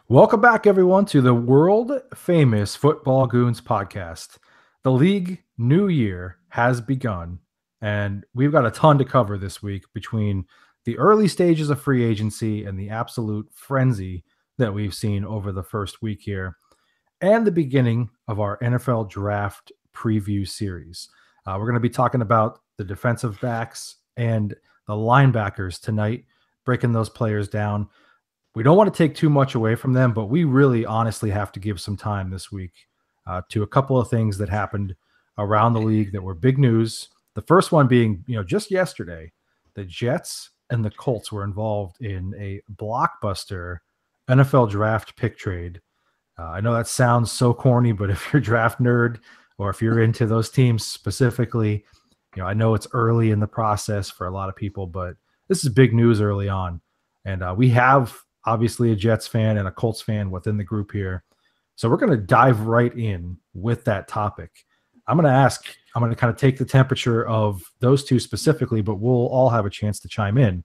Welcome back, everyone, to the world-famous Football Goons podcast. The league new year has begun, and we've got a ton to cover this week between the early stages of free agency and the absolute frenzy that we've seen over the first week here, and the beginning of our NFL draft preview series. We're going to be talking about the defensive backs and the linebackers tonight, breaking those players down. We don't want to take too much away from them, but we really honestly have to give some time this week to a couple of things that happened around the league that were big news. The first one being, just yesterday, the Jets and the Colts were involved in a blockbuster NFL draft pick trade. I know that sounds so corny, but if you're a draft nerd or if you're into those teams specifically, I know it's early in the process for a lot of people, but this is big news early on. And we have obviously a Jets fan and a Colts fan within the group here. So we're going to dive right in with that topic. I'm going to kind of take the temperature of those two specifically, but we'll all have a chance to chime in.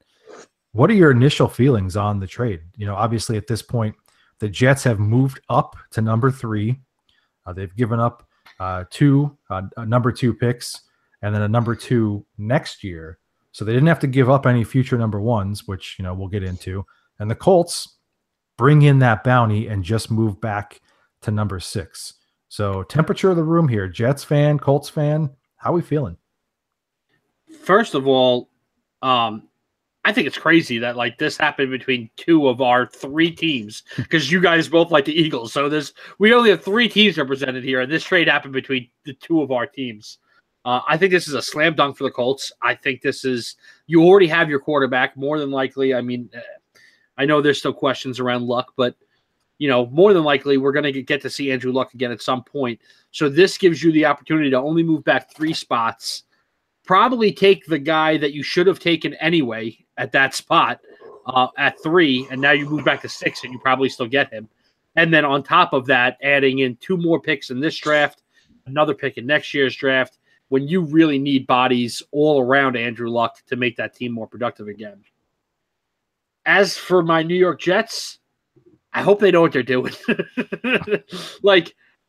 What are your initial feelings on the trade? Obviously at this point, the Jets have moved up to number 3. They've given up two number 2 picks and then a number 2 next year. So they didn't have to give up any future number 1s, which, we'll get into. And the Colts bring in that bounty and just move back to number 6. So temperature of the room here, Jets fan, Colts fan, how are we feeling? First of all, I think it's crazy that this happened between 2 of our 3 teams because you guys both like the Eagles. So we only have 3 teams represented here, and this trade happened between the 2 of our teams. I think this is a slam dunk for the Colts. I think you already have your quarterback more than likely. I mean, I know there's still questions around Luck, but more than likely we're going to get to see Andrew Luck again at some point. So this gives you the opportunity to only move back 3 spots, probably take the guy that you should have taken anyway at that spot at 3, and now you move back to 6 and you probably still get him. And then on top of that, adding in 2 more picks in this draft, another pick in next year's draft, when you really need bodies all around Andrew Luck to make that team more productive again. As for my New York Jets, I hope they know what they're doing.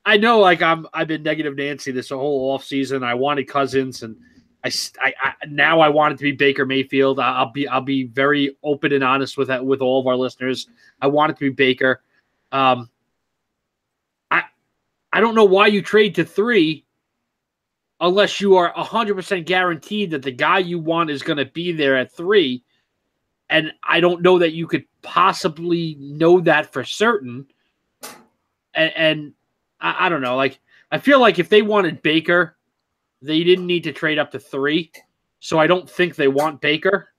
I know, I've been negative Nancy this whole offseason. I wanted Cousins, and now I want it to be Baker Mayfield. I'll be very open and honest with that with all of our listeners. I want it to be Baker. I don't know why you trade to 3 unless you are 100% guaranteed that the guy you want is going to be there at 3. And I don't know that you could possibly know that for certain. And I don't know. I feel like if they wanted Baker, they didn't need to trade up to 3. So I don't think they want Baker.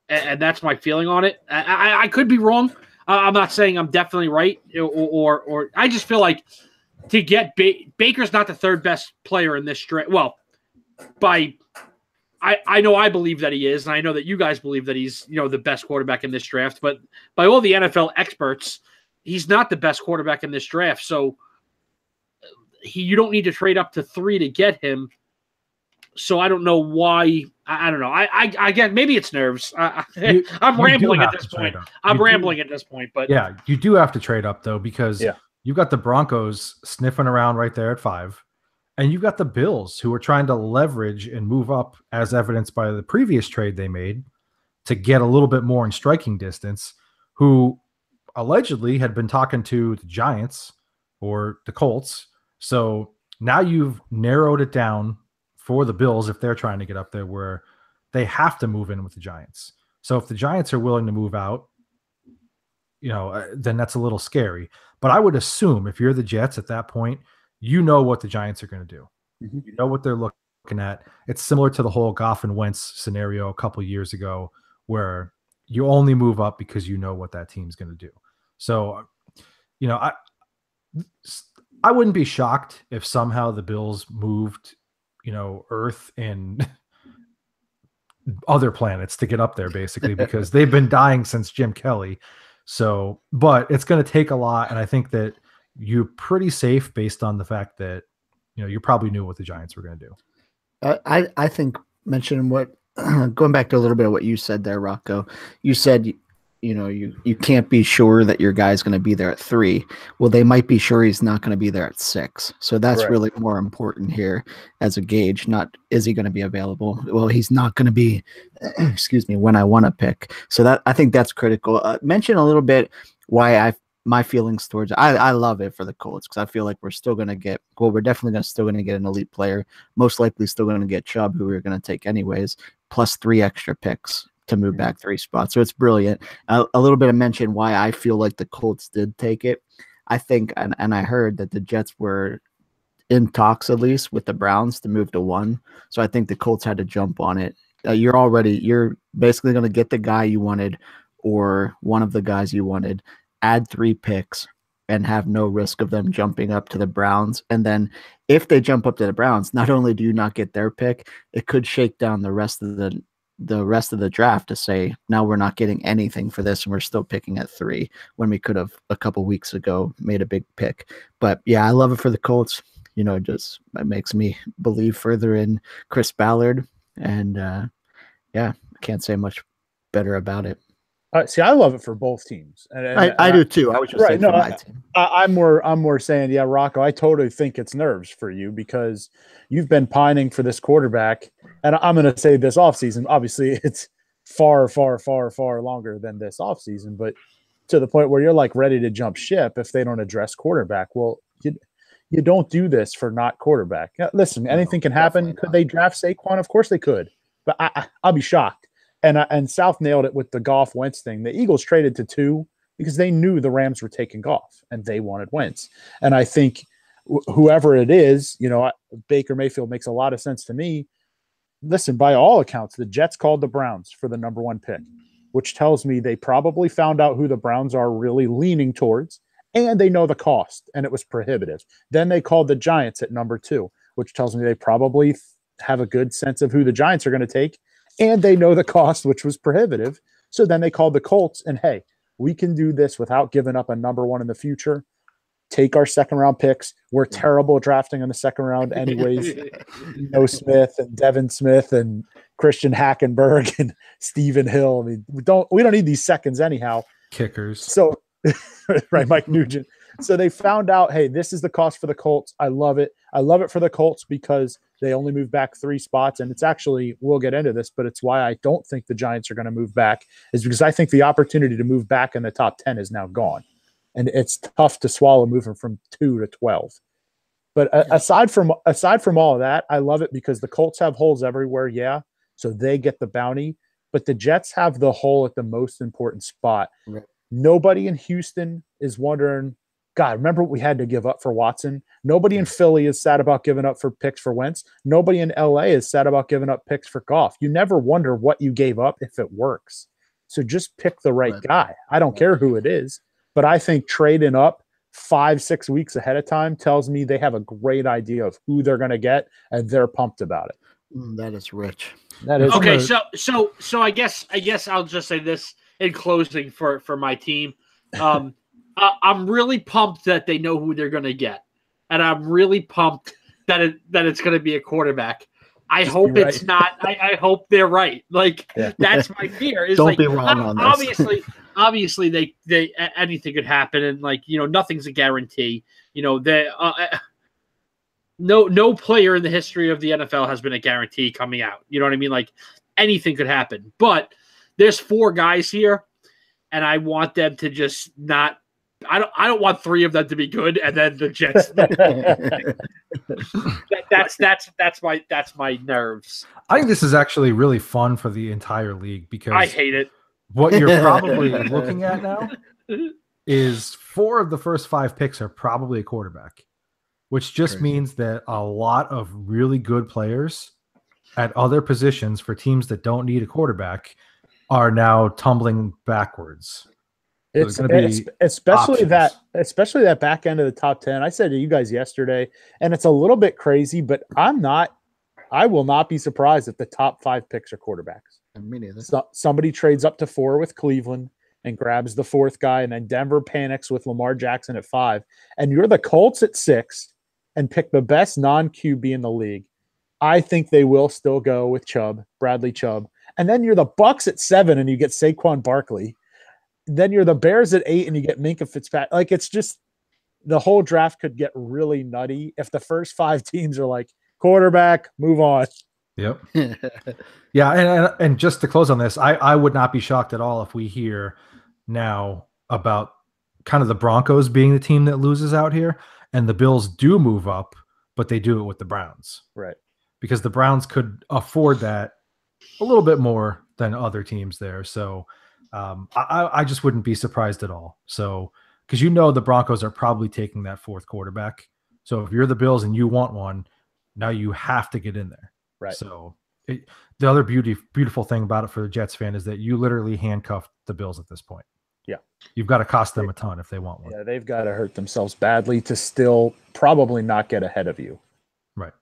And that's my feeling on it. I could be wrong. I'm not saying I'm definitely right. Or I just feel like to get Baker's not the 3rd best player in this draft. Well, I know I believe that he is, and I know that you guys believe that he's, the best quarterback in this draft. But by all the NFL experts, he's not the best quarterback in this draft. So you don't need to trade up to 3 to get him. So I don't know why. I don't know. I get maybe it's nerves. I'm rambling at this point. At this point, but yeah, you do have to trade up though because you've got the Broncos sniffing around right there at 5. And you've got the Bills who are trying to leverage and move up, as evidenced by the previous trade they made, to get a little bit more in striking distance, who allegedly had been talking to the Giants or the Colts. So now you've narrowed it down for the Bills if they're trying to get up there where they have to move in with the Giants. So if the Giants are willing to move out, then that's a little scary. But I would assume if you're the Jets at that point, you know what the Giants are going to do. Mm-hmm. You know what they're looking at. It's similar to the whole Goff and Wentz scenario a couple years ago where you only move up because you know what that team's going to do. So, I wouldn't be shocked if somehow the Bills moved, Earth and other planets to get up there basically because they've been dying since Jim Kelly. So, but it's going to take a lot. And I think that you're pretty safe based on the fact that, you probably knew what the Giants were going to do. I think mentioning what, going back to a little bit of what you said there, Rocco, you said you can't be sure that your guy's going to be there at 3. Well, they might be sure he's not going to be there at 6. So that's really more important here as a gauge. Not is he going to be available? Well, he's not going to be, excuse me, when I want to pick. So I think that's critical. Mention a little bit why my feelings towards I love it for the Colts because I feel like we're still going to get we're definitely still going to get an elite player. Most likely still going to get Chubb, who we're going to take anyways, plus 3 extra picks to move back 3 spots. So it's brilliant. A little bit of mention why I feel like the Colts did take it. I think, and I heard that the Jets were in talks at least with the Browns to move to 1. So I think the Colts had to jump on it. You're basically going to get the guy you wanted or one of the guys you wanted, add 3 picks and have no risk of them jumping up to the Browns. And then if they jump up to the Browns, not only do you not get their pick, it could shake down the rest of the draft to say, now we're not getting anything for this and we're still picking at 3 when we could have a couple weeks ago made a big pick. But yeah, I love it for the Colts. It makes me believe further in Chris Ballard. And I can't say much better about it. See, I love it for both teams. And I do too. I was just saying for my team. I'm more saying, yeah, Rocco, I totally think it's nerves for you because you've been pining for this quarterback. And I'm going to say this offseason, obviously it's far, far, far, far longer than this offseason, but to the point where you're like ready to jump ship if they don't address quarterback. Well, you don't do this for not quarterback. Listen, anything can happen. Could they draft Saquon? Of course they could, but I'll be shocked. And South nailed it with the Goff Wentz thing. The Eagles traded to 2 because they knew the Rams were taking Goff and they wanted Wentz. And I think whoever it is, Baker Mayfield makes a lot of sense to me. Listen, by all accounts, the Jets called the Browns for the number 1 pick, which tells me they probably found out who the Browns are really leaning towards, and they know the cost, and it was prohibitive. Then they called the Giants at number 2, which tells me they probably have a good sense of who the Giants are going to take, and they know the cost, which was prohibitive. So then they called the Colts, and hey, we can do this without giving up a number 1 in the future. Take our second-round picks. We're terrible at drafting in the second round anyways. Smith and Devin Smith and Christian Hackenberg and Stephen Hill. I mean, we don't need these seconds anyhow. Kickers. So, right, Mike Nugent. So they found out, hey, this is the cost for the Colts. I love it. I love it for the Colts because they only move back 3 spots. And it's actually, we'll get into this, but it's why I don't think the Giants are going to move back is because I think the opportunity to move back in the top 10 is now gone. And it's tough to swallow moving from 2 to 12. But aside from all of that, I love it because the Colts have holes everywhere. Yeah. So they get the bounty, but the Jets have the hole at the most important spot. Right. Nobody in Houston is wondering, God, remember what we had to give up for Watson? Nobody in Philly is sad about giving up for picks for Wentz. Nobody in LA is sad about giving up picks for Goff. You never wonder what you gave up if it works. So just pick the right guy. I don't care who it is. But I think trading up 5-6 weeks ahead of time tells me they have a great idea of who they're going to get, and they're pumped about it. That is rich. That is okay. So I guess I'll just say this in closing for my team. I'm really pumped that they know who they're going to get, and I'm really pumped that it's going to be a quarterback. I hope it's not. I hope they're right. Like that's my fear. Is Don't be wrong on this. Obviously, they anything could happen, and nothing's a guarantee. No player in the history of the NFL has been a guarantee coming out. You know what I mean? Like anything could happen. But there's 4 guys here, and I want them to just not. I don't want 3 of them to be good, and then the Jets. that's my nerves. I think this is actually really fun for the entire league because I hate it. What you're probably looking at now is 4 of the first 5 picks are probably a quarterback, which just means that a lot of really good players at other positions for teams that don't need a quarterback are now tumbling backwards. It's especially that back end of the top 10. I said to you guys yesterday, and it's a little bit crazy, but I will not be surprised if the top 5 picks are quarterbacks. Somebody trades up to 4 with Cleveland and grabs the 4th guy, and then Denver panics with Lamar Jackson at 5. And you're the Colts at 6 and pick the best non-QB in the league. I think they will still go with Bradley Chubb. And then you're the Bucks at 7 and you get Saquon Barkley. then you're the Bears at 8 and you get Minkah Fitzpatrick. Like, it's just the whole draft could get really nutty if the first 5 teams are like, quarterback, move on. Yep. Yeah, and just to close on this, I would not be shocked at all if we hear now about kind of the Broncos being the team that loses out here, and the Bills do move up, but they do it with the Browns. Right. Because the Browns could afford that a little bit more than other teams there. So I just wouldn't be surprised at all. So, because the Broncos are probably taking that 4th quarterback. So if you're the Bills and you want one, now you have to get in there. Right. So the other beautiful thing about it for the Jets fan is that you literally handcuffed the Bills at this point. Yeah. You've got to cost them a ton if they want one. Yeah, they've got to hurt themselves badly to still probably not get ahead of you. Right.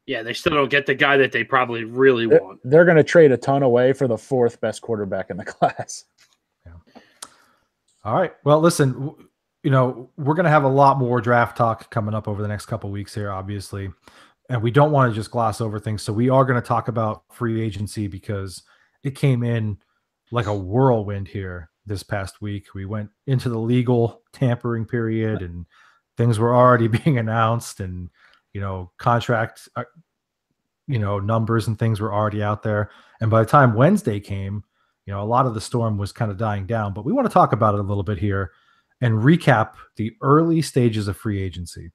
Yeah, they still don't get the guy that they probably really want. They're going to trade a ton away for the 4th best quarterback in the class. Yeah. All right. Well, listen, we're going to have a lot more draft talk coming up over the next couple of weeks here, obviously. And we don't want to just gloss over things. So we are going to talk about free agency because it came in like a whirlwind here this past week. We went into the legal tampering period and things were already being announced, and contract numbers and things were already out there. And by the time Wednesday came, a lot of the storm was kind of dying down, but we want to talk about it a little bit here and recap the early stages of free agency.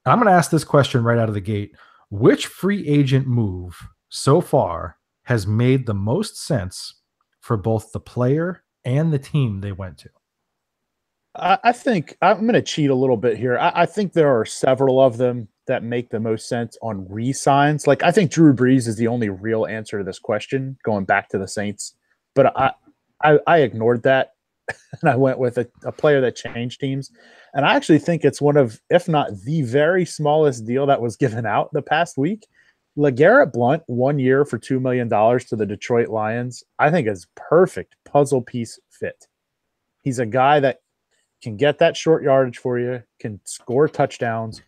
I'm going to ask this question right out of the gate. Which free agent move so far has made the most sense for both the player and the team they went to? I think I'm going to cheat a little bit here. I think there are several of them that make the most sense on re-signs. Like, I think Drew Brees is the only real answer to this question, going back to the Saints. But I ignored that, and I went with a player that changed teams. And I actually think it's one of, if not the very smallest deal that was given out the past week. LeGarrette Blount, 1 year for $2 million to the Detroit Lions, I think is perfect puzzle piece fit. He's a guy that can get that short yardage for you, can score touchdowns.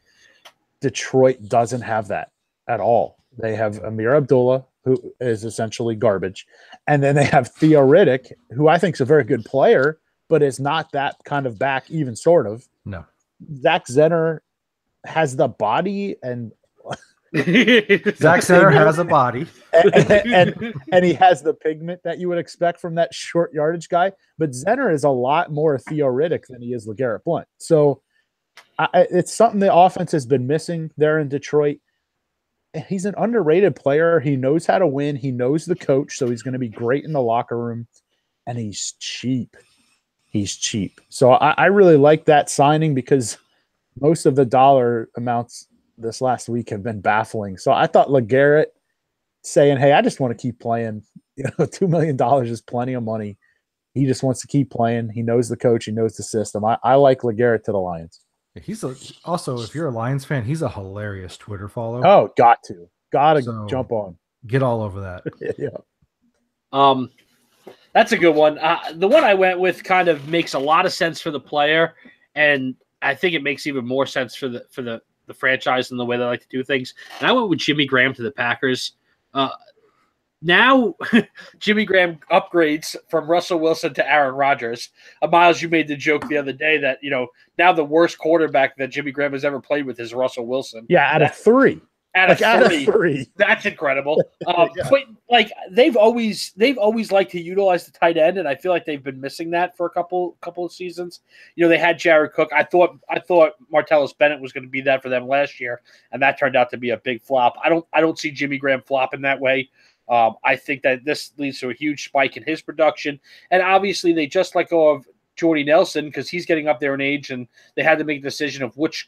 Detroit doesn't have that at all. They have Amir Abdullah, who is essentially garbage. And then they have Theo Riddick, who I think is a very good player, but is not that kind of back, even sort of. No. Zach Zenner has the body, and Zach Zenner has a body. and he has the pigment that you would expect from that short yardage guy. But Zenner is a lot more Theo Riddick than he is LeGarrette Blount. So it's something the offense has been missing there in Detroit. He's an underrated player. He knows how to win. He knows the coach, so he's going to be great in the locker room. And he's cheap. He's cheap. So I really like that signing because most of the dollar amounts this last week have been baffling. So I thought LeGarrette saying, hey, I just want to keep playing. $2 million is plenty of money. He just wants to keep playing. He knows the coach. He knows the system. I like LeGarrette to the Lions. He's also, if you're a Lions fan, he's a hilarious Twitter follow. Oh, got to jump on. Get all over that. Yeah. That's a good one. The one I went with kind of makes a lot of sense for the player, and I think it makes even more sense for the franchise and the way they like to do things. And I went with Jimmy Graham to the Packers. Now Jimmy Graham upgrades from Russell Wilson to Aaron Rodgers. Miles, you made the joke the other day that, now the worst quarterback that Jimmy Graham has ever played with is Russell Wilson. Yeah, out of three. Out of three. That's incredible. But they've always liked to utilize the tight end, and I feel like they've been missing that for a couple of seasons. They had Jared Cook. I thought Martellus Bennett was going to be that for them last year, and that turned out to be a big flop. I don't see Jimmy Graham flopping that way. I think that this leads to a huge spike in his production, and obviously they just let go of Jordy Nelson because he's getting up there in age, and they had to make a decision of which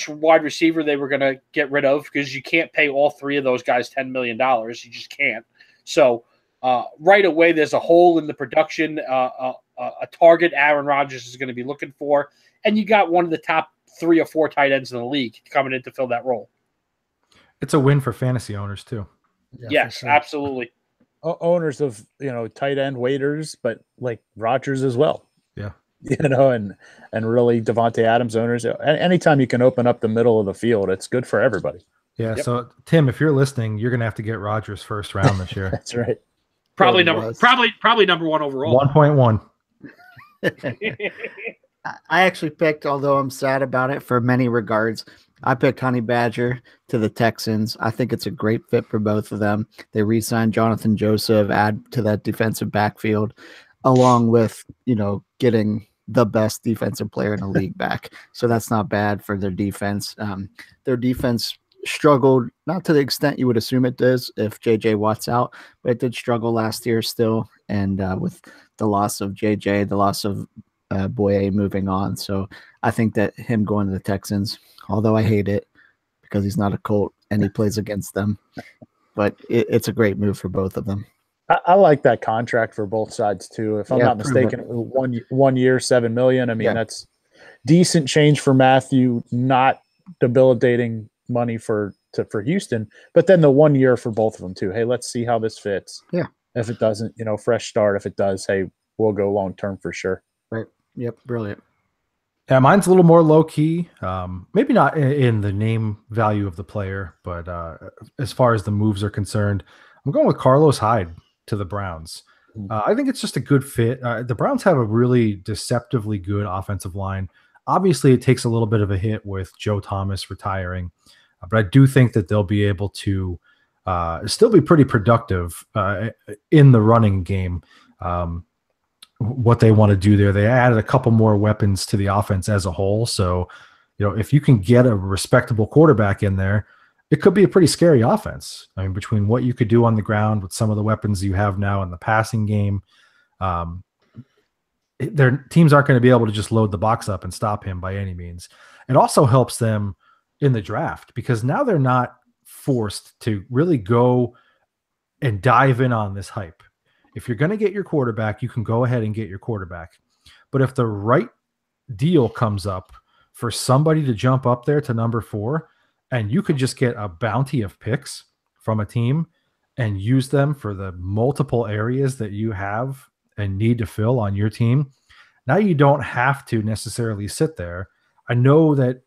wide receiver they were going to get rid of because you can't pay all three of those guys $10 million. You just can't. So right away, there's a hole in the production, a target Aaron Rodgers is going to be looking for, and you got one of the top 3 or 4 tight ends in the league coming in to fill that role. It's a win for fantasy owners too. Yeah, yes, sure. Absolutely. Owners of tight end waiters, but like Rodgers as well. Yeah. And really Devontae Adams owners. Anytime you can open up the middle of the field, it's good for everybody. Yeah. Yep. So Tim, if you're listening, you're gonna have to get Rodgers first round this year. That's right. Probably number 1 overall. 1.1. I actually picked, although I'm sad about it for many regards, I picked Honey Badger to the Texans. I think it's a great fit for both of them. They re-signed Jonathan Joseph, add to that defensive backfield, along with, getting the best defensive player in the league back. So that's not bad for their defense. Their defense struggled, not to the extent you would assume it does if JJ Watt's out, but it did struggle last year still. And with the loss of JJ, the loss of Boye moving on. So I think that him going to the Texans, although I hate it because he's not a Colt and he plays against them, but it's a great move for both of them. I like that contract for both sides too. If I'm not mistaken, 1 year, $7 million. I mean, that's decent change for Matthew, not debilitating money for Houston, but then the 1 year for both of them too. Hey, let's see how this fits. Yeah. If it doesn't, fresh start. If it does, hey, we'll go long term for sure. Right. Yep. Brilliant. Yeah, mine's a little more low key. Maybe not in the name value of the player, but as far as the moves are concerned, I'm going with Carlos Hyde to the Browns. I think it's just a good fit. The Browns have a really deceptively good offensive line. Obviously, it takes a little bit of a hit with Joe Thomas retiring, but I do think that they'll be able to still be pretty productive in the running game. What they want to do there, they added a couple more weapons to the offense as a whole. So, if you can get a respectable quarterback in there, it could be a pretty scary offense. I mean, between what you could do on the ground with some of the weapons you have now in the passing game, their teams aren't going to be able to just load the box up and stop him by any means. It also helps them in the draft because now they're not forced to really go and dive in on this hype. If you're going to get your quarterback, you can go ahead and get your quarterback. But if the right deal comes up for somebody to jump up there to number 4, and you could just get a bounty of picks from a team and use them for the multiple areas that you have and need to fill on your team, now you don't have to necessarily sit there. I know that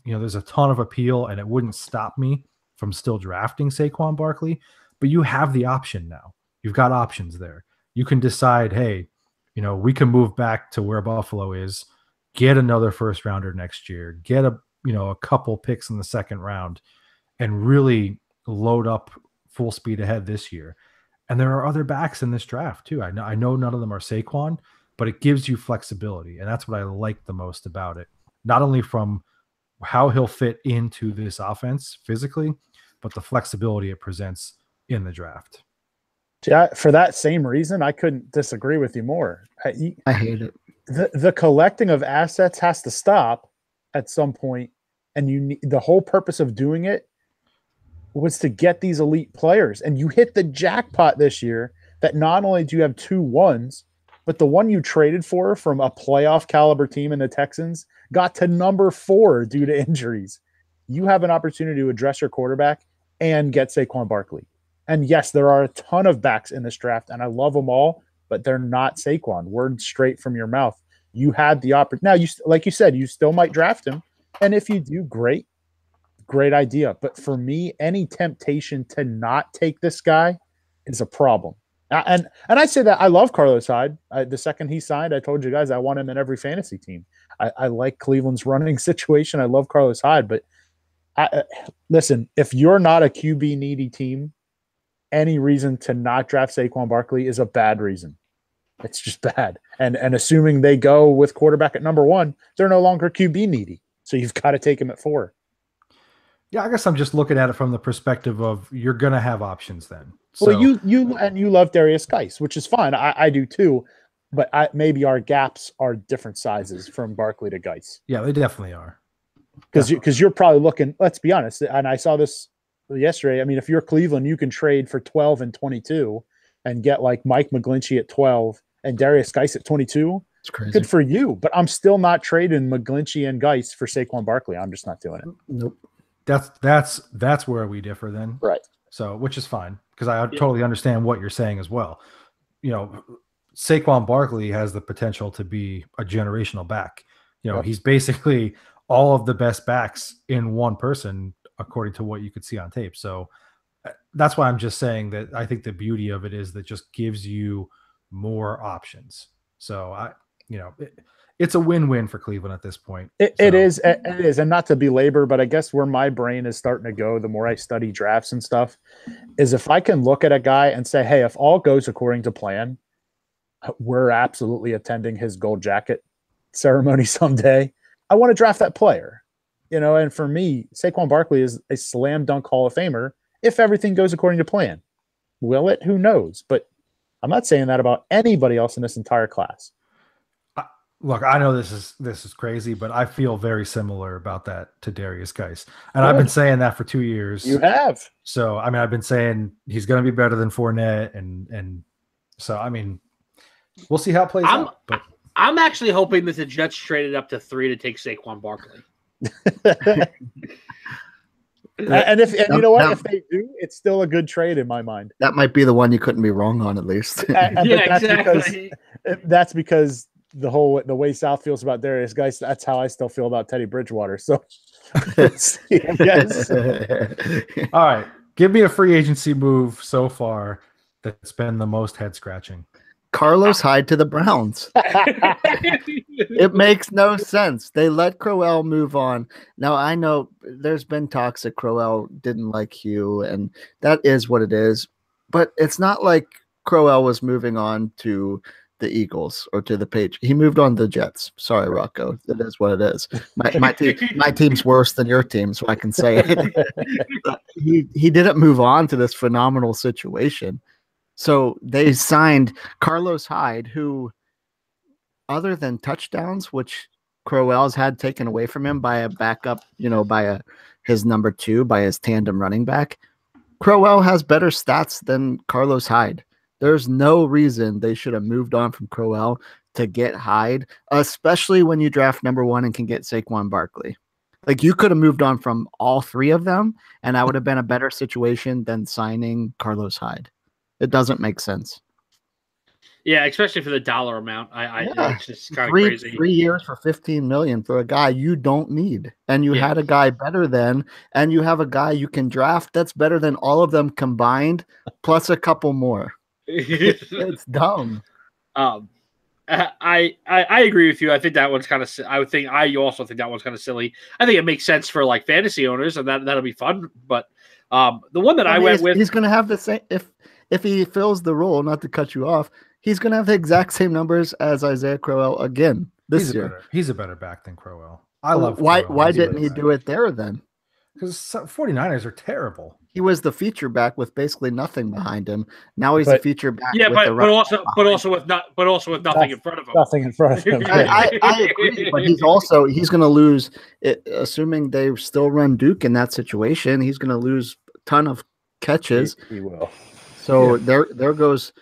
there's a ton of appeal, and it wouldn't stop me from still drafting Saquon Barkley, but you have the option now. You've got options there. You can decide, hey, we can move back to where Buffalo is, get another first rounder next year, get a couple picks in the second round, and really load up full speed ahead this year. And there are other backs in this draft too. I know none of them are Saquon, but it gives you flexibility. And that's what I like the most about it. Not only from how he'll fit into this offense physically, but the flexibility it presents in the draft. Yeah, for that same reason, I couldn't disagree with you more. I hate it. The collecting of assets has to stop at some point, and the whole purpose of doing it was to get these elite players. And you hit the jackpot this year that not only do you have 2 1s, but the one you traded for from a playoff caliber team in the Texans got to number 4 due to injuries. You have an opportunity to address your quarterback and get Saquon Barkley. And yes, there are a ton of backs in this draft, and I love them all, but they're not Saquon. Word straight from your mouth. You had the opportunity. Now, like you said, you still might draft him. And if you do, great idea. But for me, any temptation to not take this guy is a problem. And I say that I love Carlos Hyde. The second he signed, I told you guys I want him in every fantasy team. I like Cleveland's running situation. I love Carlos Hyde. But listen, if you're not a QB needy team, any reason to not draft Saquon Barkley is a bad reason. It's just bad. And assuming they go with quarterback at number 1, they're no longer QB needy. So you've got to take him at 4. Yeah, I guess I'm just looking at it from the perspective of you're going to have options then. So, well, you love Darius Geis, which is fine. I do too. But maybe our gaps are different sizes from Barkley to Geis. Yeah, they definitely are. Because you're probably looking, let's be honest, and I saw this yesterday. I mean, if you're Cleveland, you can trade for 12 and 22 and get like Mike McGlinchey at 12 and Darius Geis at 22. It's crazy. Good for you. But I'm still not trading McGlinchey and Geis for Saquon Barkley. I'm just not doing it. Nope. That's where we differ then. Right. So, which is fine because I totally understand what you're saying as well. Saquon Barkley has the potential to be a generational back. He's basically all of the best backs in one person, according to what you could see on tape. So that's why I'm just saying that I think the beauty of it is that just gives you more options. So it's a win-win for Cleveland at this point. It is, and not to belabor, but I guess where my brain is starting to go, the more I study drafts and stuff, is if I can look at a guy and say, hey, if all goes according to plan, we're absolutely attending his gold jacket ceremony someday. I want to draft that player, and for me, Saquon Barkley is a slam dunk Hall of Famer if everything goes according to plan. Will it? Who knows? But I'm not saying that about anybody else in this entire class. Look, I know this is crazy, but I feel very similar about that to Darius Geis. And I've been saying that for 2 years. You have. So, I mean, I've been saying he's going to be better than Fournette. And so, I mean, we'll see how it plays out. But I'm actually hoping that the Jets traded up to 3 to take Saquon Barkley. And you know what? If they do, it's still a good trade in my mind. That might be the one you couldn't be wrong on, at least. Exactly. That's because the way South feels about Darius Geis, that's how I still feel about Teddy Bridgewater. So, yes. All right, give me a free agency move so far that's been the most head scratching. Carlos Hyde to the Browns. It makes no sense. They let Crowell move on. Now, I know there's been talks that Crowell didn't like Hugh, and that is what it is. But it's not like Crowell was moving on to the Eagles or to the Patriots. He moved on to the Jets. Sorry, Rocco. It is what it is. My team's worse than your team, so I can say it. He didn't move on to this phenomenal situation. So they signed Carlos Hyde, who, other than touchdowns, which Crowell's had taken away from him by a backup, his number 2, by his tandem running back, Crowell has better stats than Carlos Hyde. There's no reason they should have moved on from Crowell to get Hyde, especially when you draft number 1 and can get Saquon Barkley. Like, you could have moved on from all 3 of them, and that would have been a better situation than signing Carlos Hyde. It doesn't make sense. Yeah, especially for the dollar amount. It's just kind of crazy. 3 years for $15 million for a guy you don't need, and you had a guy better than, and you have a guy you can draft that's better than all of them combined, plus a couple more. It's dumb. I agree with you. I think that one's kind of. I also think that one's kind of silly. I think it makes sense for like fantasy owners, and that'll be fun. But the one that I went with, he's going to have the same if he fills the role. Not to cut you off, he's going to have the exact same numbers as Isaiah Crowell again this year. He's a better back than Crowell. I love. Why? Crowell. Why didn't he do it there then? Because 49ers are terrible. He was the feature back with basically nothing behind him. Now he's a feature back. Yeah, but also with nothing in front of him. Nothing in front of him. I agree, but he's going to lose. Assuming they still run Duke in that situation, he's going to lose a ton of catches. He will. So there goes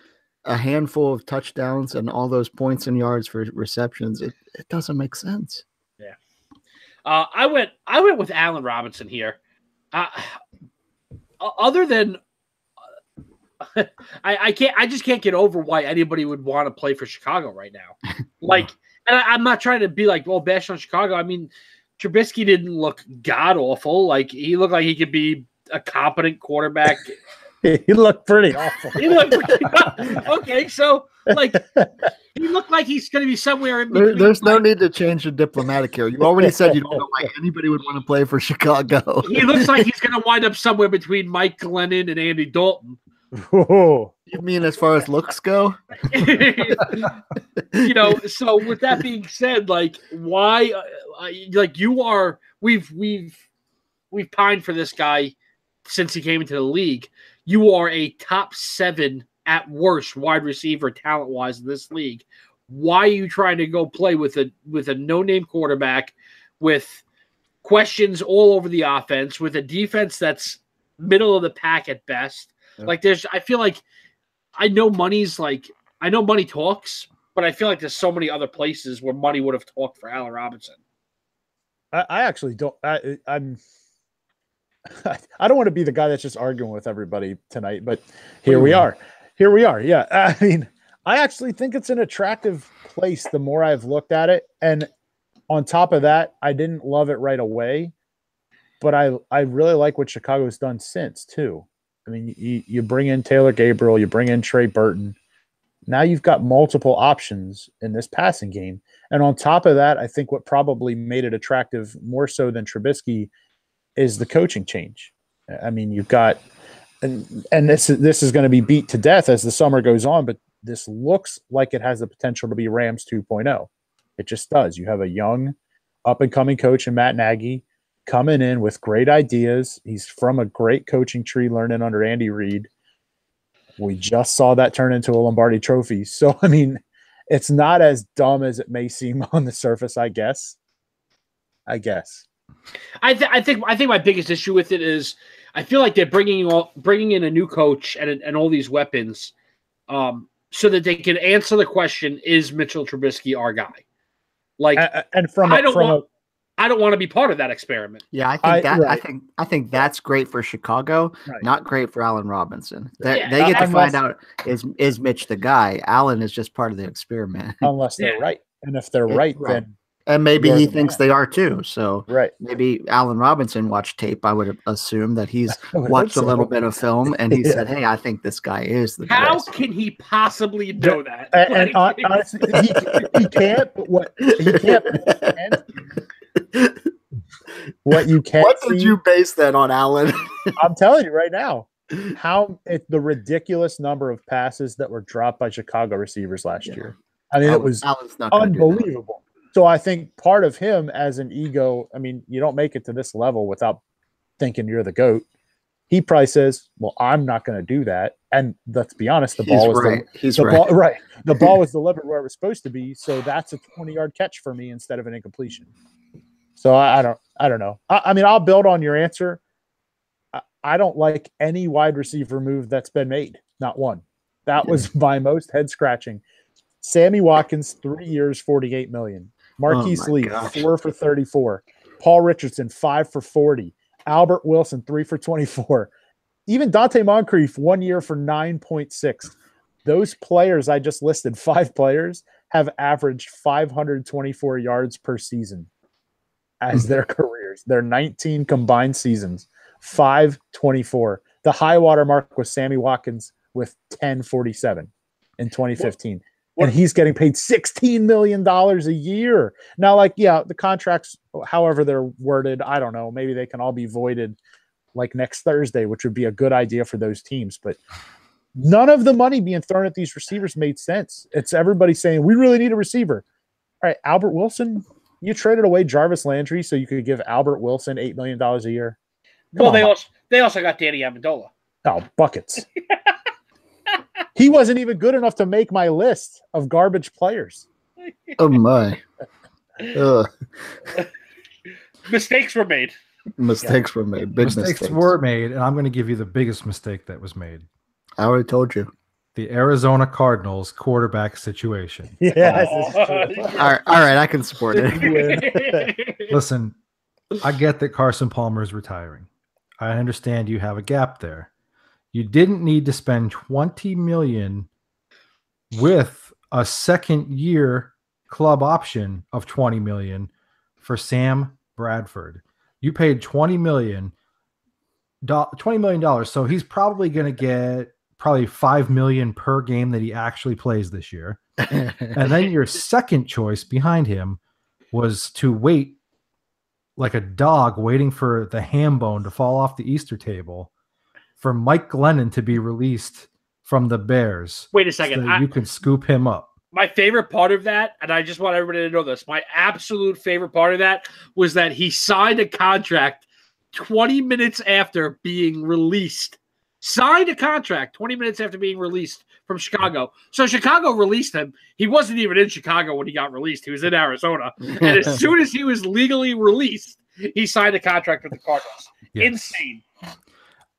a handful of touchdowns and all those points and yards for receptions. It doesn't make sense. Yeah. I went with Allen Robinson here. Other than I just can't get over why anybody would want to play for Chicago right now. Like, and I'm not trying to be like, well, bash on Chicago. I mean, Trubisky didn't look god awful. Like, he looked like he could be a competent quarterback. He looked pretty awful. Okay, so like he looked like he's going to be somewhere in between. There's no need to change the diplomatic here. You already said you don't know why anybody would want to play for Chicago. He looks like he's going to wind up somewhere between Mike Glennon and Andy Dalton. Whoa. You mean as far as looks go? So with that being said, like, why? We've pined for this guy since he came into the league. You are a top 7 at worst wide receiver talent wise in this league. Why are you trying to go play with a no-name quarterback with questions all over the offense, with a defense that's middle of the pack at best? Yep. Like, I feel like I know money talks, but I feel like there's so many other places where money would have talked for Allen Robinson. I actually don't. I don't want to be the guy that's just arguing with everybody tonight, but here we are. Yeah. I mean, I actually think it's an attractive place the more I've looked at it. And on top of that, I didn't love it right away, but I really like what Chicago's done since too. I mean, you bring in Taylor Gabriel, you bring in Trey Burton, Now you've got multiple options in this passing game. And on top of that, I think what probably made it attractive more so than Trubisky is the coaching change. I mean, you've got and this is going to be beat to death as the summer goes on, but this looks like it has the potential to be Rams 2.0. It just does. You have a young, up-and-coming coach in Matt Nagy coming in with great ideas. He's from a great coaching tree learning under Andy Reid. We just saw that turn into a Lombardi trophy. So, I mean, it's not as dumb as it may seem on the surface, I guess. I think my biggest issue with it is I feel like they're bringing in a new coach and all these weapons so that they can answer the question, is Mitchell Trubisky our guy? Like, I don't want to be part of that experiment. Yeah, I think that's great for Chicago, not great for Allen Robinson. They get to find out, is Mitch the guy? Allen is just part of the experiment. Unless they're right. And if they're right, then and maybe he thinks they are too. So maybe Allen Robinson watched tape. I would assume that he's watched a little bit of film and he said, "Hey, I think this guy is the guy." How can he possibly know that? And honestly, he can't. But what he can't. What you can't. What did you base that on, Allen? I'm telling you right now, the ridiculous number of passes that were dropped by Chicago receivers last year. I mean, it was unbelievable. So I think part of him as an ego, I mean, you don't make it to this level without thinking you're the GOAT. He probably says, well, I'm not going to do that. And let's be honest, the ball was delivered where it was supposed to be. So that's a 20-yard catch for me instead of an incompletion. So I don't know. I mean, I'll build on your answer. I don't like any wide receiver move that's been made. Not one. That was my most head scratching. Sammy Watkins, 3 years, $48 million. Marquise Lee, 4 for 34. Paul Richardson, 5 for 40. Albert Wilson, 3 for 24. Even Dante Moncrief, 1 year for 9.6. Those players I just listed, 5 players, have averaged 524 yards per season as their careers. Their 19 combined seasons, 524. The high water mark was Sammy Watkins with 1047 in 2015. And he's getting paid $16 million a year. Now, the contracts, however they're worded, I don't know. Maybe they can all be voided like next Thursday, which would be a good idea for those teams. But none of the money being thrown at these receivers made sense. It's everybody saying, we really need a receiver. All right, Albert Wilson, you traded away Jarvis Landry so you could give Albert Wilson $8 million a year. They also got Danny Amendola. Oh, buckets. He wasn't even good enough to make my list of garbage players. Oh, my. Mistakes were made. Mistakes were made. Big mistakes were made, and I'm going to give you the biggest mistake that was made. I already told you. The Arizona Cardinals quarterback situation. Yes. All right, I can support it. Listen, I get that Carson Palmer is retiring. I understand you have a gap there. You didn't need to spend $20 million with a second-year club option of $20 million for Sam Bradford. You paid $20 million, so he's probably going to get $5 million per game that he actually plays this year. And then your second choice behind him was to wait like a dog waiting for the ham bone to fall off the Easter table for Mike Glennon to be released from the Bears. Wait a second. So you can scoop him up. My favorite part of that, and I just want everybody to know this, my absolute favorite part of that was that he signed a contract 20 minutes after being released. Signed a contract 20 minutes after being released from Chicago. So Chicago released him. He wasn't even in Chicago when he got released. He was in Arizona. And as soon as he was legally released, he signed a contract with the Cardinals. Yes. Insane.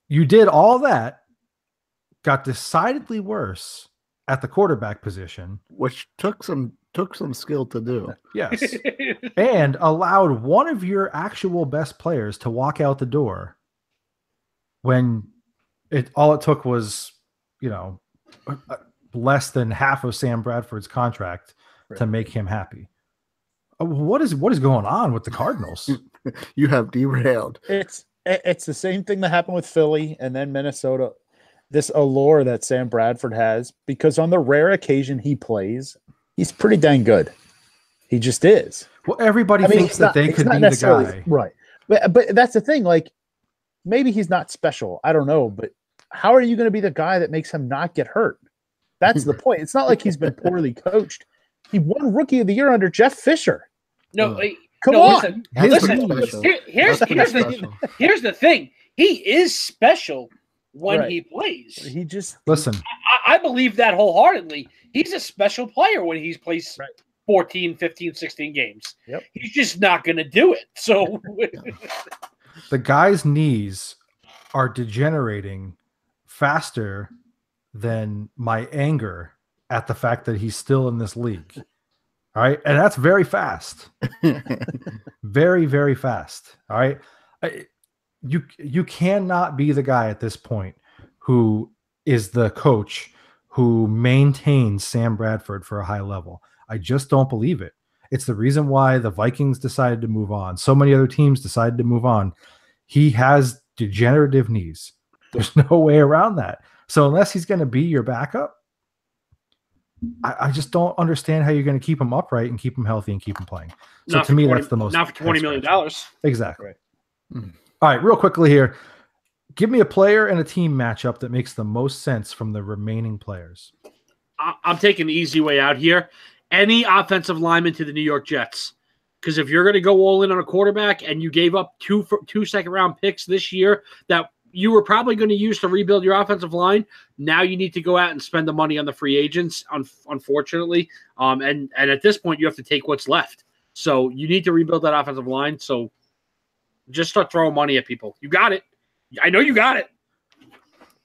You did all that, got decidedly worse at the quarterback position, which took some skill to do. Yes. And allowed one of your actual best players to walk out the door when all it took was, less than half of Sam Bradford's contract to make him happy. What is going on with the Cardinals? You have derailed. It's the same thing that happened with Philly and then Minnesota. this allure that Sam Bradford has, because on the rare occasion he plays, he's pretty dang good. He just is. Well, everybody thinks that they could be the guy. Right. But that's the thing. Like, maybe he's not special. I don't know. But how are you going to be the guy that makes him not get hurt? That's the point. It's not like he's been poorly coached. He won Rookie of the Year under Jeff Fisher. No, come on. Listen, here's the thing. He is special when he plays. He just listen. I believe that wholeheartedly. He's a special player when he plays 14, 15, 16 games. Yep. He's just not going to do it. So the guy's knees are degenerating faster than my anger at the fact that he's still in this league. All right. And that's very fast. Very, very fast. All right. You cannot be the guy at this point who is the coach who maintains Sam Bradford for a high level. I just don't believe it. It's the reason why the Vikings decided to move on. So many other teams decided to move on. He has degenerative knees. There's no way around that. So unless he's going to be your backup, I just don't understand how you're going to keep him upright and keep him healthy and keep him playing. So to me, that's the most. Not for $20 million. Exactly. Right. All right, real quickly here. Give me a player and a team matchup that makes the most sense from the remaining players. I'm taking the easy way out here. Any offensive lineman to the New York Jets. Because if you're going to go all in on a quarterback and you gave up two second-round picks this year that you were probably going to use to rebuild your offensive line, now you need to go out and spend the money on the free agents, unfortunately. And at this point, you have to take what's left. So you need to rebuild that offensive line. So just start throwing money at people. You got it. I know you got it.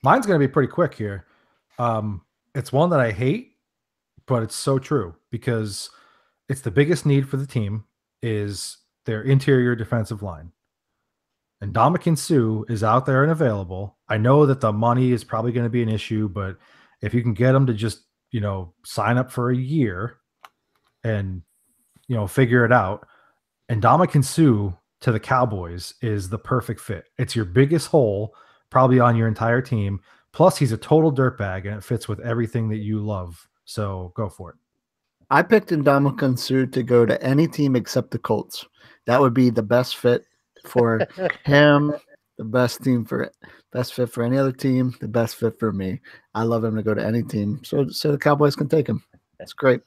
Mine's going to be pretty quick here. It's one that I hate, but it's so true because it's the biggest need for the team is their interior defensive line. And Ndamukong Suh is out there and available. I know that the money is probably going to be an issue, but if you can get them to just, sign up for a year and, figure it out, and Ndamukong Suh to the Cowboys is the perfect fit. It's your biggest hole probably on your entire team. Plus, he's a total dirtbag, and it fits with everything that you love. So go for it. I picked Ndamukong Suh to go to any team except the Colts. That would be the best fit for him, the best fit for any other team, the best fit for me. I love him to go to any team, so the Cowboys can take him. That's great.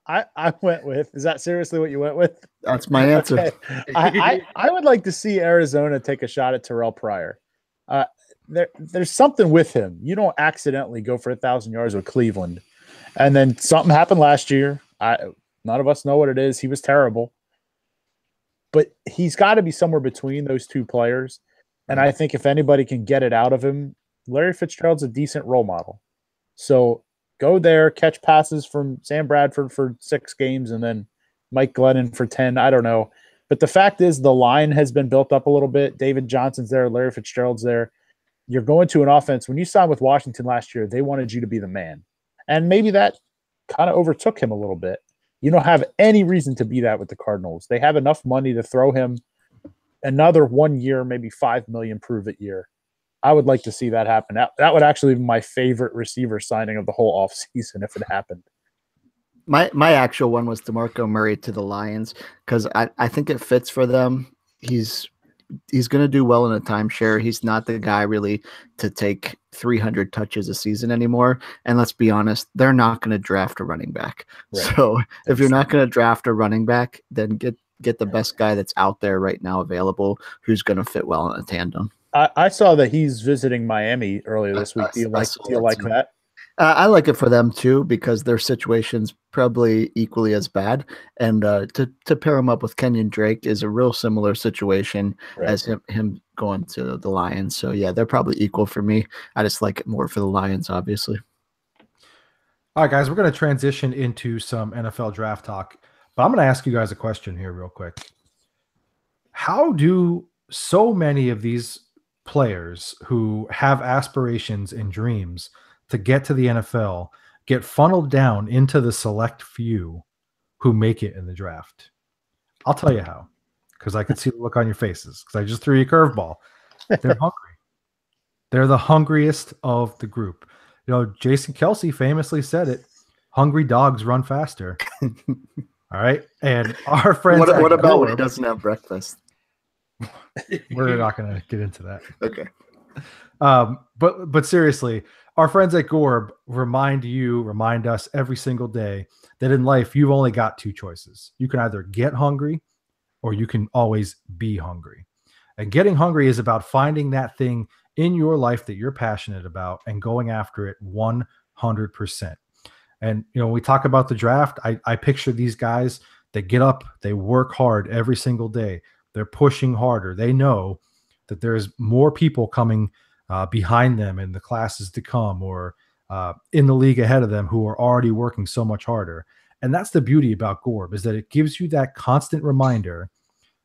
I went with. Is that seriously what you went with? That's my answer. Okay. I would like to see Arizona take a shot at Terrell Pryor. There's something with him. You don't accidentally go for 1,000 yards with Cleveland, and then something happened last year. None of us know what it is. He was terrible. But he's got to be somewhere between those two players. And I think if anybody can get it out of him, Larry Fitzgerald's a decent role model. So go there, catch passes from Sam Bradford for 6 games and then Mike Glennon for 10. I don't know. But the fact is the line has been built up a little bit. David Johnson's there. Larry Fitzgerald's there. You're going to an offense. When you signed with Washington last year, they wanted you to be the man. And maybe that kind of overtook him a little bit. You don't have any reason to be that with the Cardinals. They have enough money to throw him another 1 year, maybe $5 million prove-it year. I would like to see that happen. That would actually be my favorite receiver signing of the whole offseason if it happened. My actual one was DeMarco Murray to the Lions because I think it fits for them. He's going to do well in a timeshare. He's not the guy really to take 300 touches a season anymore. And let's be honest, they're not going to draft a running back. Right. So if you're not going to draft a running back, then get the best guy that's out there right now available who's going to fit well in a tandem. I saw that he's visiting Miami earlier this week. Do you like that? I like it for them too because their situation's probably equally as bad, and to pair him up with Kenyon Drake is a real similar situation as him going to the Lions. So yeah, they're probably equal for me. I just like it more for the Lions, obviously. All right, guys, we're going to transition into some NFL draft talk, but I'm going to ask you guys a question here real quick. How do so many of these players who have aspirations and dreams to get to the NFL get funneled down into the select few who make it in the draft? I'll tell you how, because I could see the look on your faces because I just threw you a curveball. They're hungry. They're the hungriest of the group. You know, Jason Kelsey famously said it, hungry dogs run faster. All right. And our friends What about when he Gorb, doesn't have breakfast? we're not going to get into that. Okay. But seriously, our friends at Gorb remind us every single day that in life, you've only got two choices. You can either get hungry or you can always be hungry. And getting hungry is about finding that thing in your life that you're passionate about and going after it 100%. And, you know, when we talk about the draft, I picture these guys that get up, they work hard every single day. They're pushing harder. They know that there's more people coming behind them in the classes to come or in the league ahead of them who are already working so much harder. And that's the beauty about Gorb, is that it gives you that constant reminder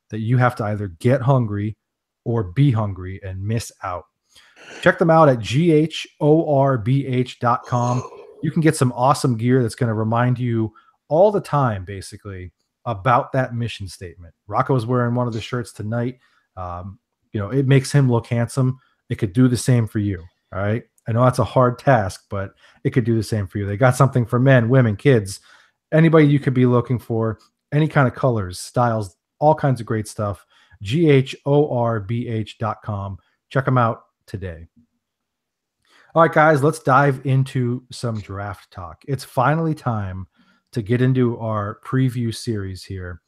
that you have to either get hungry or be hungry and miss out. Check them out at ghorbh.com. You can get some awesome gear that's going to remind you all the time, basically, about that mission statement. Rocco's wearing one of the shirts tonight. You know, it makes him look handsome. It could do the same for you. All right. I know that's a hard task, but it could do the same for you. They got something for men, women, kids, anybody you could be looking for, any kind of colors, styles, all kinds of great stuff. ghorbh.com. Check them out today. All right, guys, let's dive into some draft talk. It's finally time to get into our preview series here.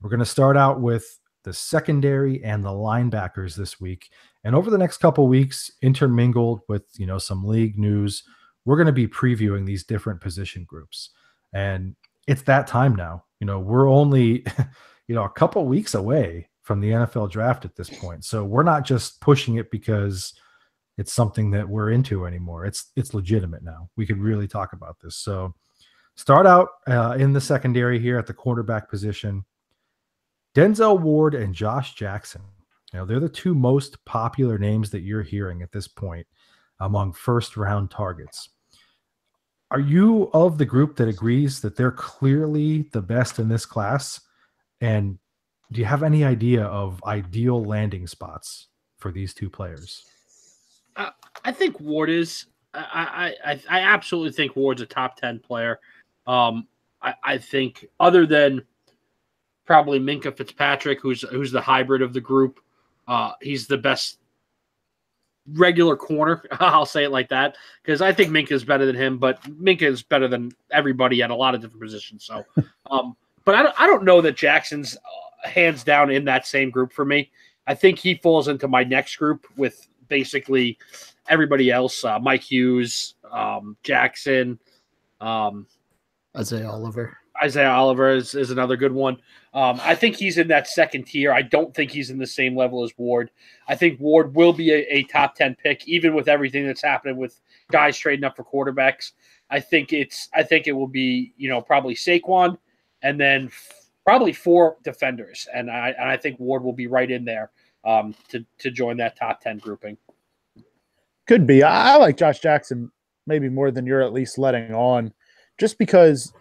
We're going to start out with the secondary and the linebackers this week. And over the next couple of weeks, intermingled with, you know, some league news, we're going to be previewing these different position groups. And it's that time now. You know, we're only, you know, a couple of weeks away from the NFL draft at this point. So we're not just pushing it because it's something that we're into anymore. It's legitimate now. We could really talk about this. So start out in the secondary here at the quarterback position. Denzel Ward and Josh Jackson. You know, they're the two most popular names that you're hearing at this point among first-round targets. Are you of the group that agrees that they're clearly the best in this class? And do you have any idea of ideal landing spots for these two players? I think Ward is. I absolutely think Ward's a top 10 player. I think other than probably Minkah Fitzpatrick, who's the hybrid of the group, he's the best regular corner. I'll say it like that, because I think Minkah is better than him, but Minkah is better than everybody at a lot of different positions. So, but I don't know that Jackson's hands down in that same group for me. I think he falls into my next group with basically everybody else. Mike Hughes, Jackson, Isaiah Oliver. Isaiah Oliver is another good one. I think he's in that second tier. I don't think he's in the same level as Ward. I think Ward will be a top 10 pick, even with everything that's happening with guys trading up for quarterbacks. I think it will be, you know, probably Saquon and then probably 4 defenders. And I think Ward will be right in there to join that top 10 grouping. Could be. I like Josh Jackson maybe more than you're at least letting on, just because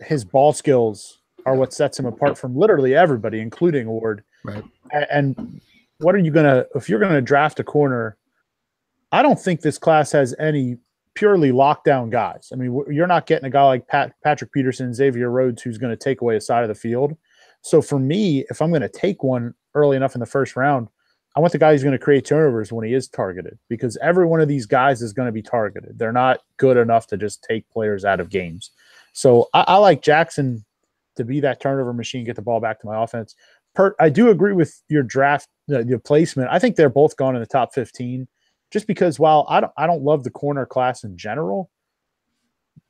his ball skills are what sets him apart from literally everybody, including Ward. Right. And what are you going to – if you're going to draft a corner, I don't think this class has any purely lockdown guys. I mean, you're not getting a guy like Patrick Peterson, Xavier Rhodes, who's going to take away a side of the field. So for me, if I'm going to take one early enough in the first round, I want the guy who's going to create turnovers when he is targeted, because every one of these guys is going to be targeted. They're not good enough to just take players out of games. So I like Jackson to be that turnover machine, get the ball back to my offense. I do agree with your draft, the placement. I think they're both gone in the top 15, just because while I don't love the corner class in general,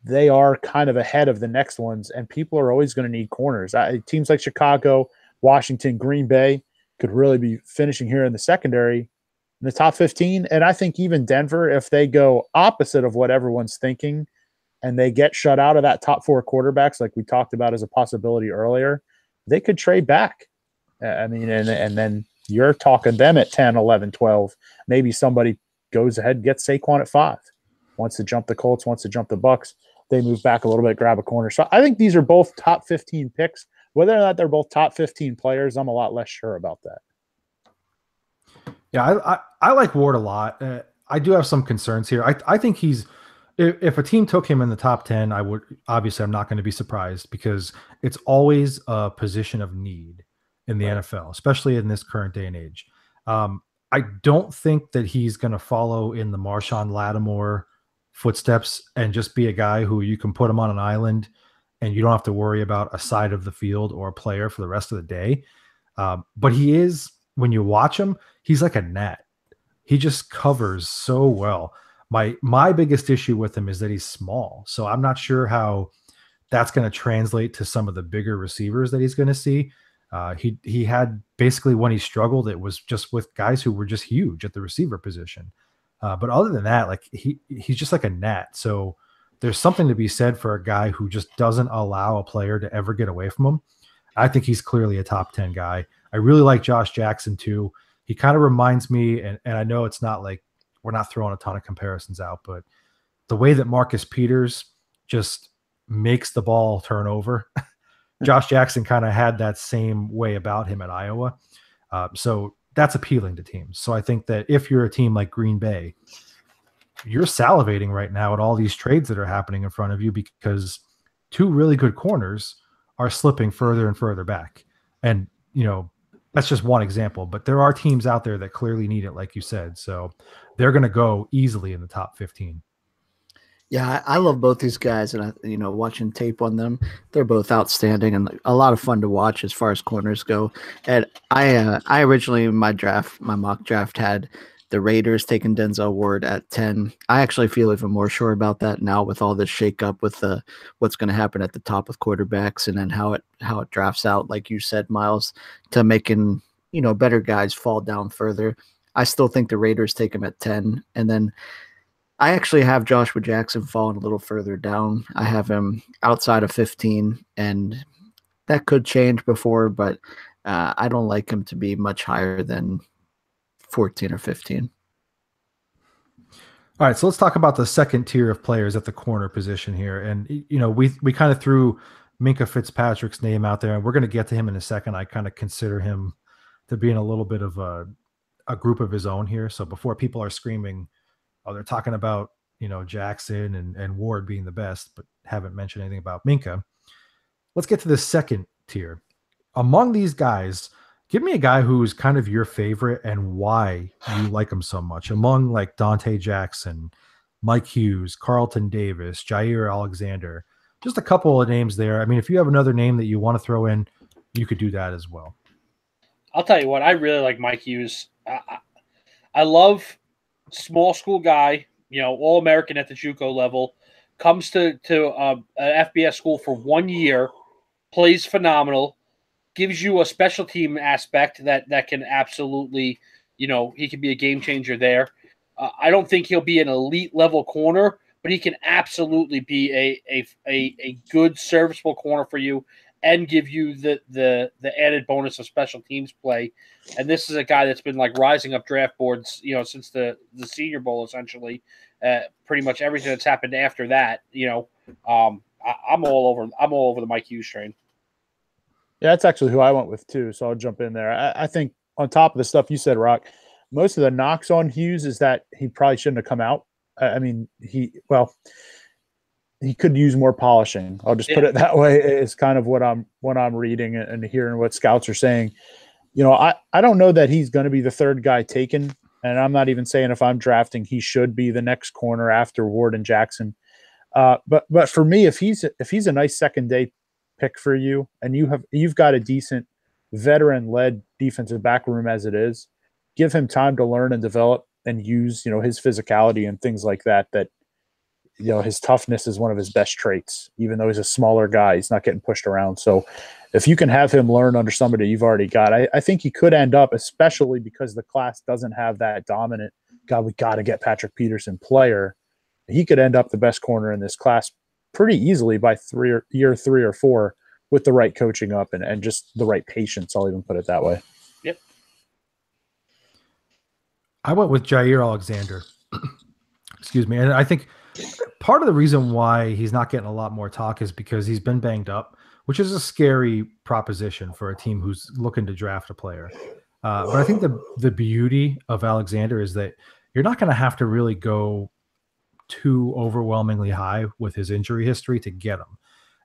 they are kind of ahead of the next ones, and people are always going to need corners. Teams like Chicago, Washington, Green Bay could really be finishing here in the secondary in the top 15. And I think even Denver, if they go opposite of what everyone's thinking and they get shut out of that top 4 quarterbacks, like we talked about as a possibility earlier, they could trade back. I mean, and then you're talking them at 10, 11, 12. Maybe somebody goes ahead and gets Saquon at 5. Wants to jump the Colts, wants to jump the Bucks. They move back a little bit, grab a corner. So I think these are both top 15 picks. Whether or not they're both top 15 players, I'm a lot less sure about that. Yeah, I like Ward a lot. I do have some concerns here. I think if a team took him in the top 10, I would obviously I'm not going to be surprised because it's always a position of need in the NFL, especially in this current day and age. I don't think that he's going to follow in the Marshawn Lattimore footsteps and just be a guy who you can put him on an island and you don't have to worry about a side of the field or a player for the rest of the day. But he is, when you watch him, he's like a gnat. He just covers so well. My biggest issue with him is that he's small. So I'm not sure how that's going to translate to some of the bigger receivers that he's going to see. He had basically when he struggled, it was just with guys who were just huge at the receiver position. But other than that, like he's just like a gnat. So there's something to be said for a guy who just doesn't allow a player to ever get away from him. I think he's clearly a top 10 guy. I really like Josh Jackson too. He kind of reminds me, and I know it's not like we're not throwing a ton of comparisons out, but the way that Marcus Peters just makes the ball turn over, Josh Jackson kind of had that same way about him at Iowa. So that's appealing to teams. So I think that if you're a team like Green Bay, you're salivating right now at all these trades that are happening in front of you because two really good corners are slipping further and further back. And, that's just one example, but there are teams out there that clearly need it, like you said. So they're going to go easily in the top 15. Yeah, I love both these guys, and watching tape on them, they're both outstanding and a lot of fun to watch as far as corners go. And I originally in my mock draft had the Raiders taking Denzel Ward at 10. I actually feel even more sure about that now with all this shakeup with what's going to happen at the top with quarterbacks and then how it drafts out, like you said, Miles, to making better guys fall down further. I still think the Raiders take him at 10, and then I actually have Joshua Jackson falling a little further down. I have him outside of 15, and that could change before, but I don't like him to be much higher than 14 or 15. All right, so let's talk about the second tier of players at the corner position here. And, we kind of threw Minkah Fitzpatrick's name out there, and we're going to get to him in a second. I kind of consider him to be in a little bit of a group of his own here. So before people are screaming, oh, they're talking about, Jackson and Ward being the best, but haven't mentioned anything about Minkah. Let's get to the second tier. Among these guys, give me a guy who's kind of your favorite and why you like him so much. Among like Dante Jackson, Mike Hughes, Carlton Davis, Jair Alexander, just a couple of names there. I mean, if you have another name that you want to throw in, you could do that as well. I'll tell you what, I really like Mike Hughes. I love small school guy, All-American at the JUCO level, comes to an FBS school for 1 year, plays phenomenal, gives you a special team aspect that can absolutely, he can be a game changer there. I don't think he'll be an elite level corner, but he can absolutely be a good serviceable corner for you and give you the added bonus of special teams play. And this is a guy that's been like rising up draft boards, since the Senior Bowl, essentially. Pretty much everything that's happened after that, I'm all over the Mike Hughes train. Yeah, that's actually who I went with too. So I'll jump in there. I think on top of the stuff you said, Rock, most of the knocks on Hughes is that he probably shouldn't have come out. I mean, he could use more polishing. I'll just put it that way. It's kind of what I'm reading and hearing what scouts are saying. I don't know that he's going to be the third guy taken, and I'm not even saying if I'm drafting he should be the next corner after Ward and Jackson. But for me, if he's a nice second day pick for you, and you've got a decent veteran-led defensive back room as it is, give him time to learn and develop and use his physicality and things like that. His toughness is one of his best traits. Even though he's a smaller guy, he's not getting pushed around. So if you can have him learn under somebody you've already got, I think he could end up, especially because the class doesn't have that dominant, God, we got to get Patrick Peterson player. He could end up the best corner in this class pretty easily by year 3 or 4 with the right coaching up and just the right patience. I'll even put it that way. Yep. I went with Jair Alexander. Excuse me. And I think part of the reason why he's not getting a lot more talk is because he's been banged up, which is a scary proposition for a team who's looking to draft a player. But I think the beauty of Alexander is that you're not going to have to really go too overwhelmingly high with his injury history to get him.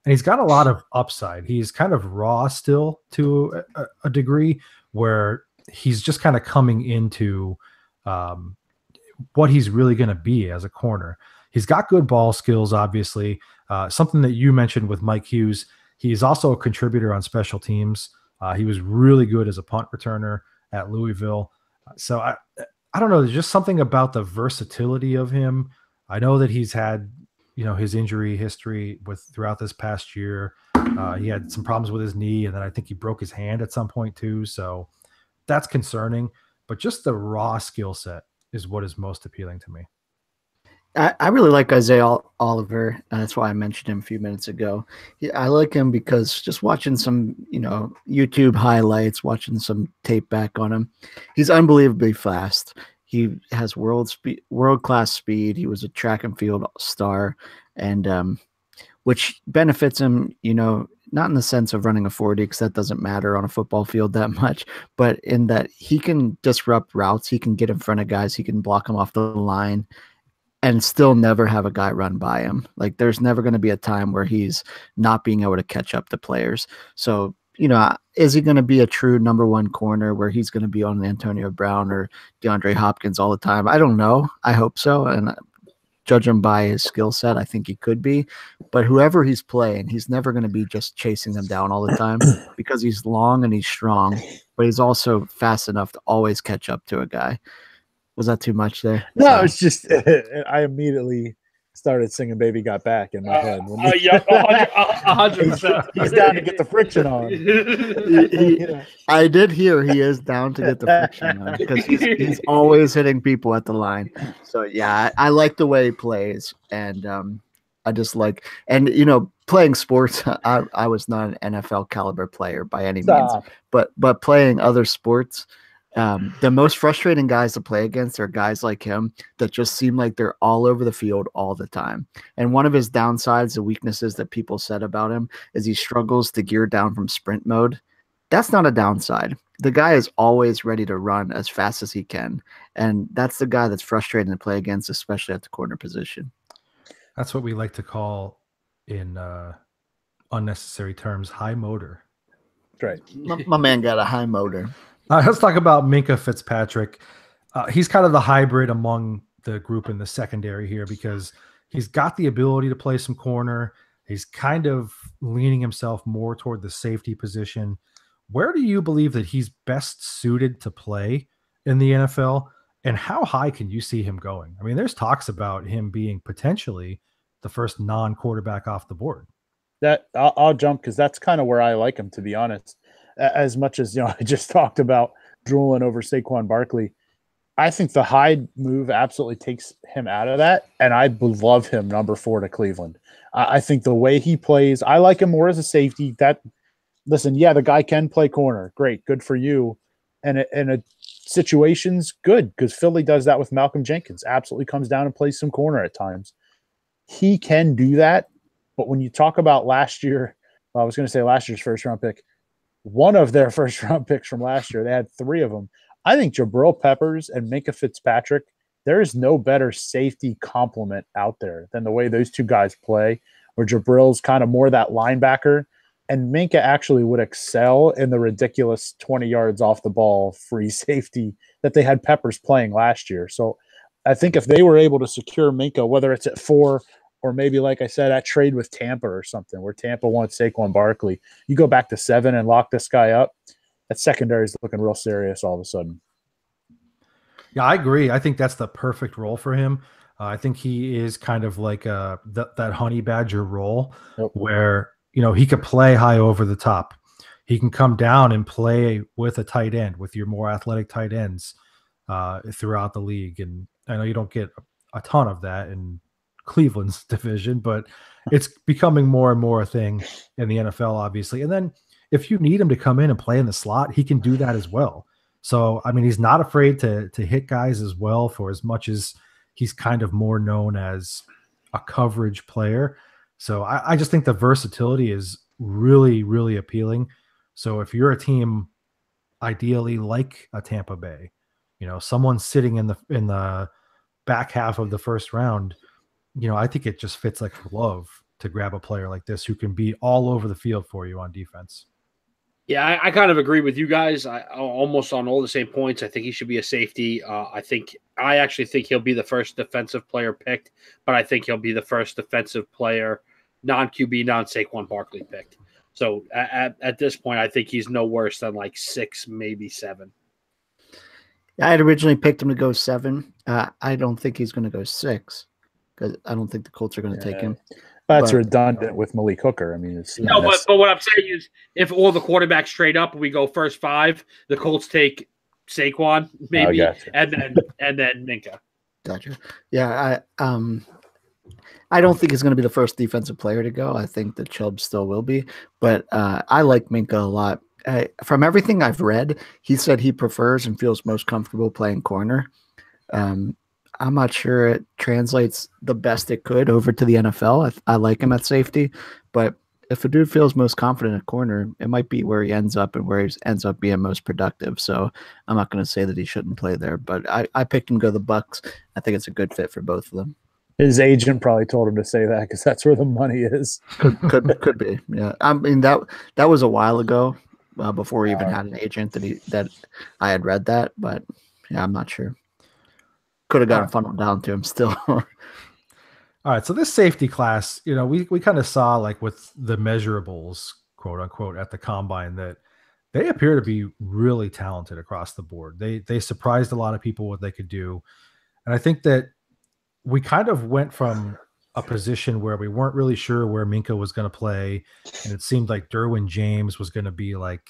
And he's got a lot of upside. He's kind of raw still to a degree, where he's just kind of coming into what he's really going to be as a corner. He's got good ball skills, obviously. Something that you mentioned with Mike Hughes, he's also a contributor on special teams. He was really good as a punt returner at Louisville. So I don't know. There's just something about the versatility of him. I know that he's had, his injury history throughout this past year. He had some problems with his knee, and then I think he broke his hand at some point too. So that's concerning. But just the raw skill set is what is most appealing to me. I really like Isaiah Oliver. That's why I mentioned him a few minutes ago. I like him because just watching some, YouTube highlights, watching some tape back on him, he's unbelievably fast. He has world-class speed. He was a track and field star, and which benefits him, not in the sense of running a 40, because that doesn't matter on a football field that much, but in that he can disrupt routes. He can get in front of guys. He can block them off the line and still never have a guy run by him. Like, there's never going to be a time where he's not being able to catch up to players. So, is he going to be a true number one corner where he's going to be on Antonio Brown or DeAndre Hopkins all the time? I don't know. I hope so. And judge him by his skill set, I think he could be. But whoever he's playing, he's never going to be just chasing them down all the time, because he's long and he's strong, but he's also fast enough to always catch up to a guy. Was that too much there? No, it's just I immediately started singing "Baby Got Back" in my head. Yeah, 100%. He's down to get the friction on. I did hear he is down to get the friction on, because he's always hitting people at the line. So yeah, I like the way he plays, and I just like, and playing sports. I was not an NFL caliber player by any means, but playing other sports. The most frustrating guys to play against are guys like him that just seem like they're all over the field all the time. And one of his downsides, the weaknesses that people said about him, is he struggles to gear down from sprint mode. That's not a downside. The guy is always ready to run as fast as he can. And that's the guy that's frustrating to play against, especially at the corner position. That's what we like to call, in unnecessary terms, high motor. Right. My man got a high motor. Let's talk about Minkah Fitzpatrick. He's kind of the hybrid among the group in the secondary here, because he's got the ability to play some corner. He's kind of leaning himself more toward the safety position. Where do you believe that he's best suited to play in the NFL, and how high can you see him going? I mean, there's talks about him being potentially the first non-quarterback off the board. That I'll jump, because that's kind of where I like him, to be honest. As much as I just talked about drooling over Saquon Barkley, I think the Hyde move absolutely takes him out of that, and I would love him number 4 to Cleveland. I think the way he plays, I like him more as a safety. Listen, yeah, the guy can play corner, great, good for you, and in a situations, good, because Philly does that with Malcolm Jenkins. Absolutely comes down and plays some corner at times. He can do that, but when you talk about last year, well, I was going to say last year's first round pick. One of their first round picks from last year, they had 3 of them. I think Jabril Peppers and Minkah Fitzpatrick, there is no better safety complement out there than the way those two guys play, where Jabril's kind of more that linebacker, and Minkah actually would excel in the ridiculous 20 yards off the ball free safety that they had Peppers playing last year. So I think if they were able to secure Minkah, whether it's at 4 or maybe, like I said, that trade with Tampa or something, where Tampa wants Saquon Barkley, you go back to 7 and lock this guy up, that secondary is looking real serious all of a sudden. Yeah, I agree. I think that's the perfect role for him. I think he is kind of like that honey badger role, where he could play high over the top. He can come down and play with a tight end, with your more athletic tight ends throughout the league. And I know you don't get a ton of that in Cleveland's division, but it's becoming more and more a thing in the NFL, obviously. And then if you need him to come in and play in the slot, he can do that as well. So, I mean, he's not afraid to hit guys as well, for as much as he's kind of more known as a coverage player. So I just think the versatility is really, really appealing. So if you're a team ideally like a Tampa Bay, someone sitting in the back half of the first round, I think it just fits like a glove to grab a player like this who can be all over the field for you on defense. Yeah, I kind of agree with you guys. I almost on all the same points. I think he should be a safety. I actually think he'll be the first defensive player picked, but I think he'll be the first defensive player, non-QB, non-Saquon Barkley picked. So at this point, I think he's no worse than like 6, maybe 7. I had originally picked him to go 7. I don't think he's going to go 6 because I don't think the Colts are going to take him. That's redundant with Malik Hooker. I mean, it's but what I'm saying is, if all the quarterbacks straight up, we go first 5. The Colts take Saquon, maybe, and then Minka. Gotcha. Yeah, I don't think he's going to be the first defensive player to go. I think that Chubb still will be, but I like Minka a lot. From everything I've read, he said he prefers and feels most comfortable playing corner. I'm not sure it translates the best it could over to the NFL. I like him at safety, but if a dude feels most confident at corner, it might be where he ends up and where he ends up being most productive. So I'm not going to say that he shouldn't play there, but I picked him to go the Bucks. I think it's a good fit for both of them. His agent probably told him to say that because that's where the money is. Could be. Yeah. I mean, that was a while ago before he even had an agent that I had read that, but yeah, I'm not sure. Could have gotten funneled down to him still. All right. So this safety class, we kind of saw like with the measurables, quote unquote, at the combine that they appear to be really talented across the board. They surprised a lot of people what they could do. And I think that we kind of went from a position where we weren't really sure where Minka was going to play. And it seemed like Derwin James was going to be like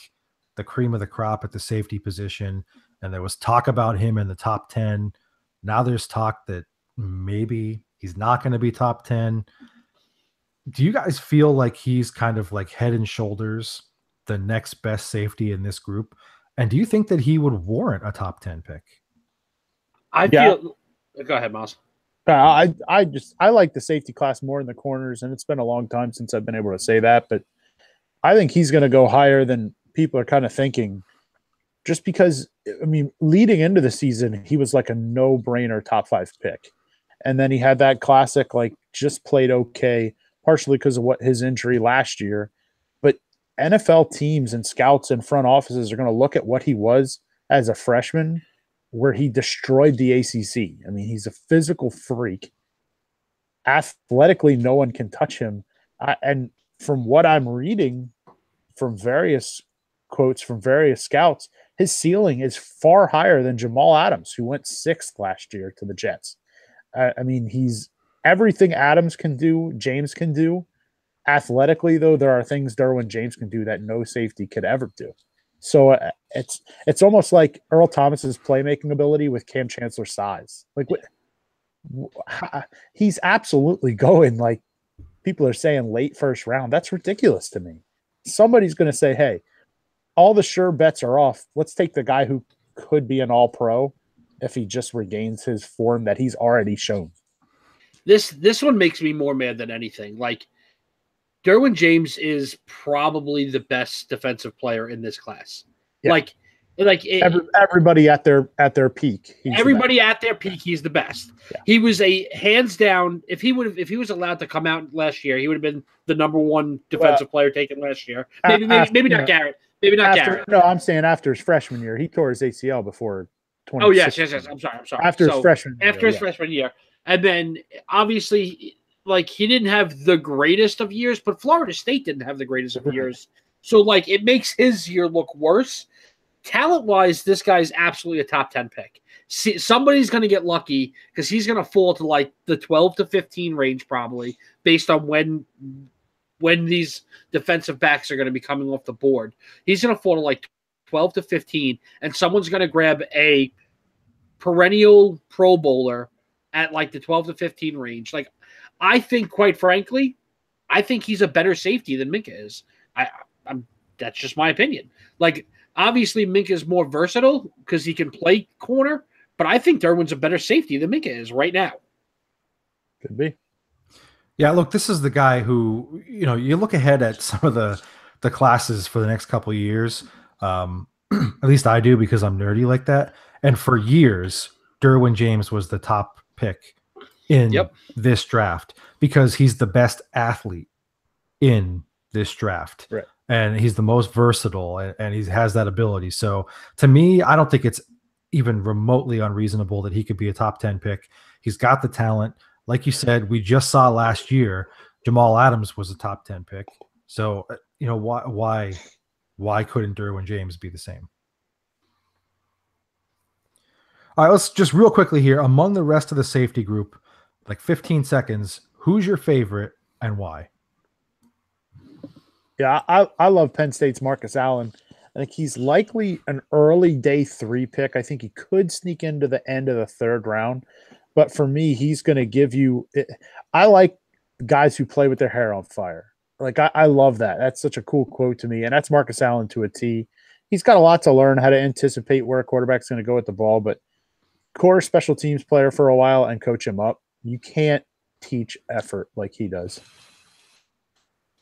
the cream of the crop at the safety position. And there was talk about him in the top 10. Now there's talk that maybe he's not going to be top 10. Do you guys feel like he's kind of like head and shoulders the next best safety in this group? And do you think that he would warrant a top 10 pick? Go ahead, Miles. I like the safety class more in the corners, and it's been a long time since I've been able to say that, but I think he's going to go higher than people are kind of thinking. Just because, I mean, leading into the season, he was like a no-brainer top 5 pick. And then he had that classic, like, just played okay, partially because of what his injury last year. But NFL teams and scouts and front offices are going to look at what he was as a freshman, where he destroyed the ACC. I mean, he's a physical freak. Athletically, no one can touch him. And from what I'm reading from various quotes from various scouts, his ceiling is far higher than Jamal Adams, who went 6th last year to the Jets. I mean, he's everything Adams can do, James can do. Athletically, though, there are things Derwin James can do that no safety could ever do. So it's almost like Earl Thomas's playmaking ability with Cam Chancellor's size. Like, he's absolutely going, like, people are saying late first round. That's ridiculous to me. Somebody's going to say, hey, all the sure bets are off. Let's take the guy who could be an all-pro if he just regains his form that he's already shown. This one makes me more mad than anything. Like, Derwin James is probably the best defensive player in this class. Yeah. Everybody at their peak. Everybody at their peak, he's the best. Yeah. He was a hands down. If he was allowed to come out last year, he would have been the number 1 defensive player taken last year. Maybe not Garrett. Maybe not Garrett. No, I'm saying after his freshman year, he tore his ACL before 2016. Oh yes. I'm sorry. After his freshman year, and then obviously, like, he didn't have the greatest of years, but Florida State didn't have the greatest of years. So, like, it makes his year look worse. Talent-wise, this guy's absolutely a top 10 pick. See, somebody's going to get lucky because he's going to fall to, like, the 12 to 15 range probably based on when these defensive backs are going to be coming off the board. He's going to fall to, like, 12 to 15, and someone's going to grab a perennial Pro Bowler at, like, the 12 to 15 range. Like, I think, quite frankly, he's a better safety than Minka is. That's just my opinion. Like, obviously, Minka is more versatile because he can play corner, but I think Derwin's a better safety than Minka is right now. Could be. Yeah, look, this is the guy who, you look ahead at some of the classes for the next couple of years. At least I do because I'm nerdy like that. And for years, Derwin James was the top pick in this draft because he's the best athlete in this draft. Right. And he's the most versatile and he has that ability. So to me, I don't think it's even remotely unreasonable that he could be a top 10 pick. He's got the talent. Like you said, we just saw last year, Jamal Adams was a top 10 pick. So, why couldn't Derwin James be the same? All right, let's just real quickly here. Among the rest of the safety group, like 15 seconds, who's your favorite and why? Yeah, I love Penn State's Marcus Allen. I think he's likely an early day 3 pick. I think he could sneak into the end of the 3rd round. But for me, he's going to give you – I like guys who play with their hair on fire. Like, I love that. That's such a cool quote to me. And that's Marcus Allen to a T. He's got a lot to learn how to anticipate where a quarterback's going to go with the ball. But core special teams player for a while and coach him up. You can't teach effort like he does.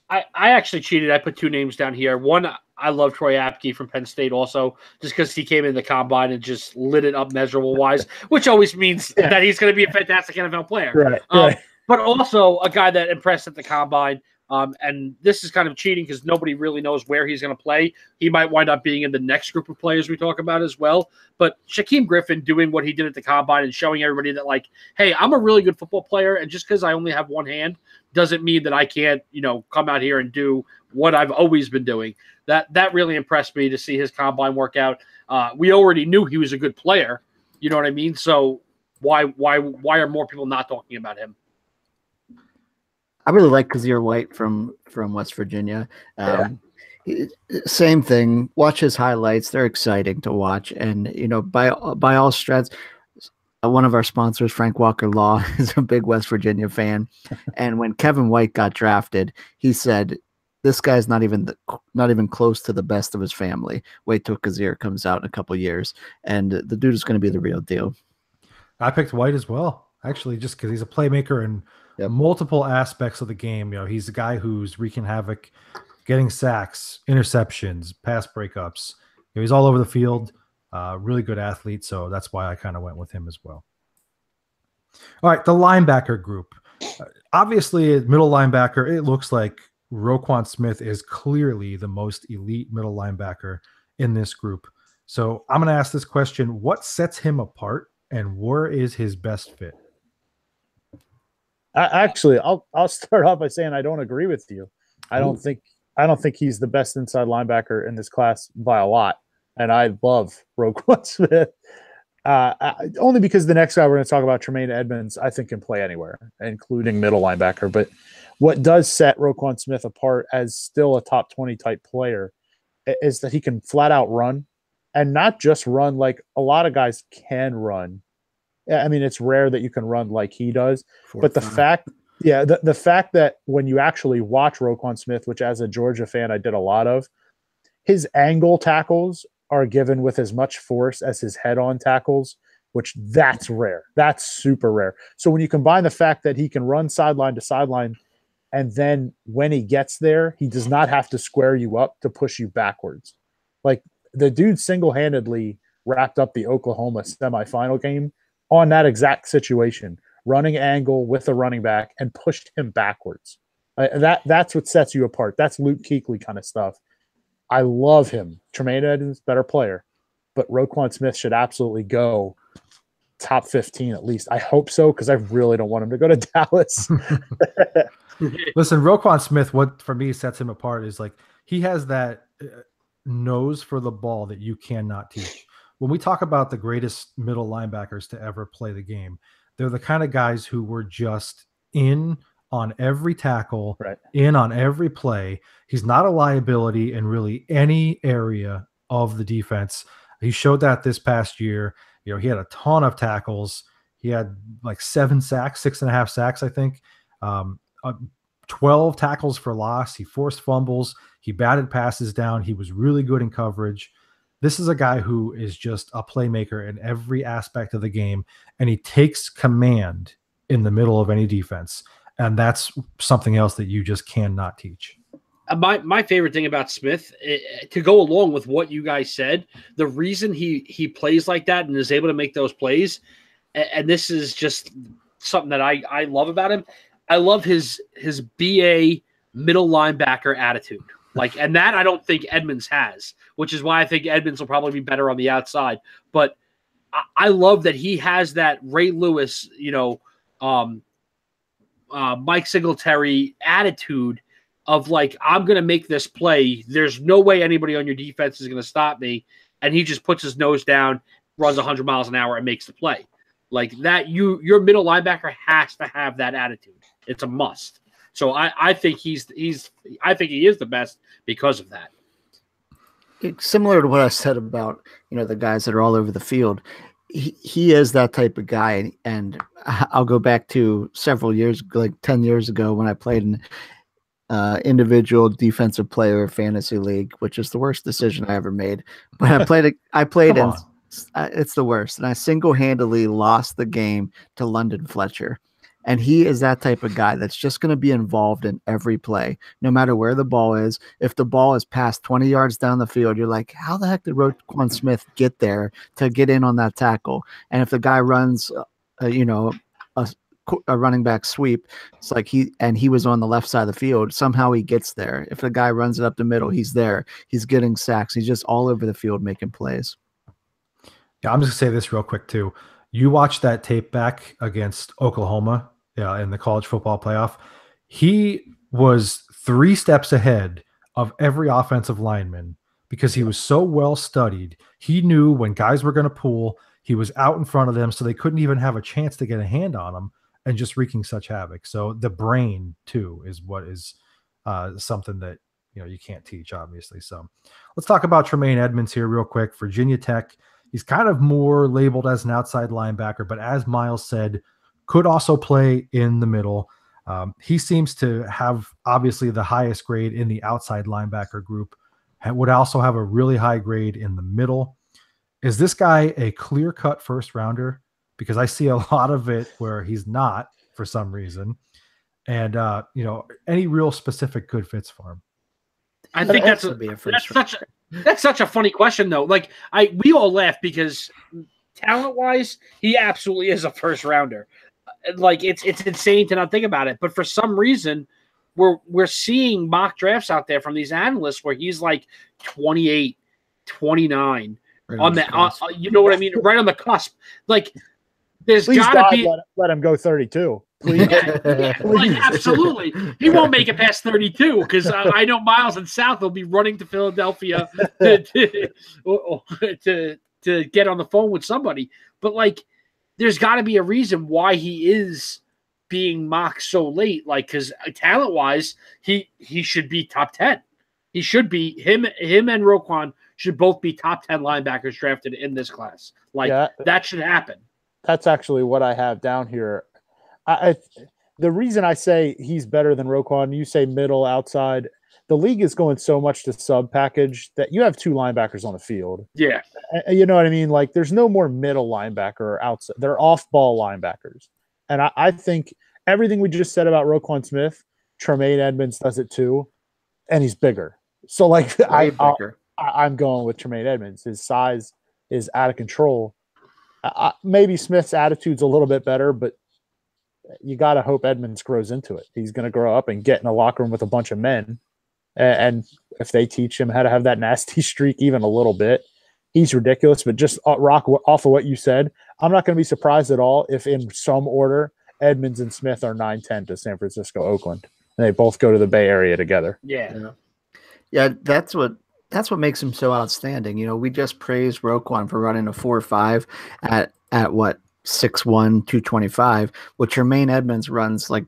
I actually cheated. I put 2 names down here. One, I love Troy Apke from Penn State also, just because he came in the combine and just lit it up measurable-wise, which always means that he's going to be a fantastic NFL player. Right. But also a guy that impressed at the combine. And this is kind of cheating because nobody really knows where he's going to play. He might wind up being in the next group of players we talk about as well. But Shaquem Griffin doing what he did at the combine and showing everybody that, like, hey, I'm a really good football player, and just because I only have one hand doesn't mean that I can't, come out here and do what I've always been doing. That really impressed me to see his combine work out. We already knew he was a good player. You know what I mean? So why are more people not talking about him? I really like Kazir White from West Virginia. Same thing. Watch his highlights; they're exciting to watch. And by all strats, one of our sponsors, Frank Walker Law, is a big West Virginia fan. And when Kevin White got drafted, he said, "This guy's not even close to the best of his family. Wait till Kazir comes out in a couple years, and the dude is going to be the real deal." I picked White as well, actually, just because he's a playmaker and multiple aspects of the game. He's a guy who's wreaking havoc, getting sacks, interceptions, pass breakups. He's all over the field. Really good athlete, so that's why I kind of went with him as well. All right, the linebacker group. Obviously, middle linebacker, it looks like Roquan Smith is clearly the most elite middle linebacker in this group. So I'm going to ask this question. What sets him apart, and where is his best fit? Actually, I'll start off by saying I don't agree with you. I don't think he's the best inside linebacker in this class by a lot. And I love Roquan Smith. Only because the next guy we're going to talk about, Tremaine Edmonds, I think can play anywhere, including middle linebacker. But what does set Roquan Smith apart as still a top 20 type player is that he can flat out run, and not just run like a lot of guys can run. I mean, it's rare that you can run like he does. But the fact that when you actually watch Roquan Smith, which as a Georgia fan I did a lot of, his angle tackles are given with as much force as his head-on tackles, which that's rare. That's super rare. So when you combine the fact that he can run sideline to sideline, and then when he gets there, he does not have to square you up to push you backwards. Like, the dude single-handedly wrapped up the Oklahoma semifinal game on that exact situation, running angle with a running back and pushed him backwards. That's what sets you apart. That's Luke Kuechly kind of stuff. I love him. Tremaine Edmonds, better player, but Roquan Smith should absolutely go top 15 at least. I hope so, because I really don't want him to go to Dallas. Listen, Roquan Smith, what for me sets him apart is like he has that nose for the ball that you cannot teach. When we talk about the greatest middle linebackers to ever play the game, they're the kind of guys who were just in on every tackle, in on every play. He's not a liability in really any area of the defense. He showed that this past year. He had a ton of tackles. He had like 7 sacks, 6.5 sacks, I think. 12 tackles for loss. He forced fumbles. He batted passes down. He was really good in coverage. This is a guy who is just a playmaker in every aspect of the game, and he takes command in the middle of any defense. And that's something else that you just cannot teach. My favorite thing about Smith, to go along with what you guys said, the reason he plays like that and is able to make those plays, and this is just something that I love about him. I love his BA middle linebacker attitude. Like, and that I don't think Edmonds has, which is why I think Edmonds will probably be better on the outside. But I love that he has that Ray Lewis, Mike Singletary attitude of like, I'm going to make this play. There's no way anybody on your defense is going to stop me. And he just puts his nose down, runs 100 miles an hour, and makes the play. Like that, your middle linebacker has to have that attitude. It's a must. So I think he is the best because of that. It's similar to what I said about the guys that are all over the field. He is that type of guy, and I'll go back to several years, like 10 years ago, when I played in individual defensive player fantasy league, which is the worst decision I ever made. But I played in. It's the worst, and I single-handedly lost the game to London Fletcher. And he is that type of guy that's just going to be involved in every play, no matter where the ball is. If the ball is past 20 yards down the field, you're like, how the heck did Roquan Smith get there to get in on that tackle? And if the guy runs, a running back sweep, it's like he was on the left side of the field. Somehow he gets there. If the guy runs it up the middle, he's there. He's getting sacks. He's just all over the field making plays. Yeah, I'm just going to say this real quick, too. You watch that tape back against Oklahoma in the college football playoff. He was 3 steps ahead of every offensive lineman because he was so well studied. He knew when guys were going to pull, he was out in front of them, so they couldn't even have a chance to get a hand on him and just wreaking such havoc. So the brain, too, is what is something that you can't teach, obviously. So let's talk about Tremaine Edmonds here real quick. Virginia Tech. He's kind of more labeled as an outside linebacker, but as Miles said, could also play in the middle. He seems to have obviously the highest grade in the outside linebacker group, and would also have a really high grade in the middle. Is this guy a clear-cut first rounder? Because I see a lot of it where he's not for some reason. And, any real specific good fits for him. I think that's such a funny question, though. Like we all laugh because talent-wise, he absolutely is a first rounder. Like it's insane to not think about it. But for some reason, we're seeing mock drafts out there from these analysts where he's like 28, 29 right on the you know what I mean? Right on the cusp. Like there's got to be let him go 32. Yeah, like absolutely. He won't make it past 32 because I know Miles and South will be running to Philadelphia to get on the phone with somebody. But like, there's got to be a reason why he is being mocked so late. Like, because talent wise, he should be top 10. He should be him and Roquan should both be top 10 linebackers drafted in this class. Like that should happen. That's actually what I have down here. The reason I say he's better than Roquan, you say middle, outside, the league is going so much to sub package that you have 2 linebackers on the field. Yeah. You know what I mean? Like there's no more middle linebacker or outside. They're off ball linebackers. And I think everything we just said about Roquan Smith, Tremaine Edmonds does it too. And he's bigger. So like I'm going with Tremaine Edmonds. His size is out of control. Maybe Smith's attitude's a little bit better, but you got to hope Edmonds grows into it. He's going to grow up and get in a locker room with a bunch of men. And if they teach him how to have that nasty streak even a little bit, he's ridiculous. But just rock off of what you said, I'm not going to be surprised at all if in some order Edmonds and Smith are 9-10 to San Francisco, Oakland, and they both go to the Bay Area together. Yeah. That's what makes him so outstanding. We just praised Roquan for running a 4.5 at what? 6'1", 225, which Tremaine Edmonds runs like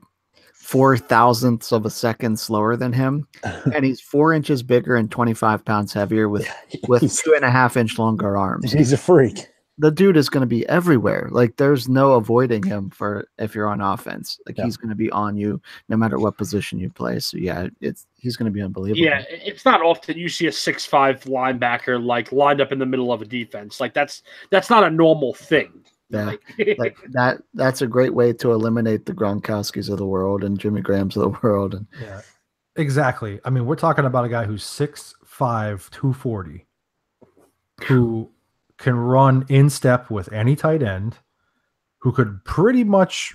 0.004 of a second slower than him, and he's 4 inches bigger and 25 pounds heavier with 2.5 inch longer arms. He's a freak. The dude is going to be everywhere. Like there's no avoiding him for if you're on offense. Like he's going to be on you no matter what position you play. So he's going to be unbelievable. Yeah, it's not often you see a 6'5" linebacker like lined up in the middle of a defense. Like that's not a normal thing. Yeah, like that's a great way to eliminate the Gronkowskis of the world and Jimmy Grahams of the world. And yeah, exactly. I mean, we're talking about a guy who's 6'5", 240, who can run in step with any tight end, who could pretty much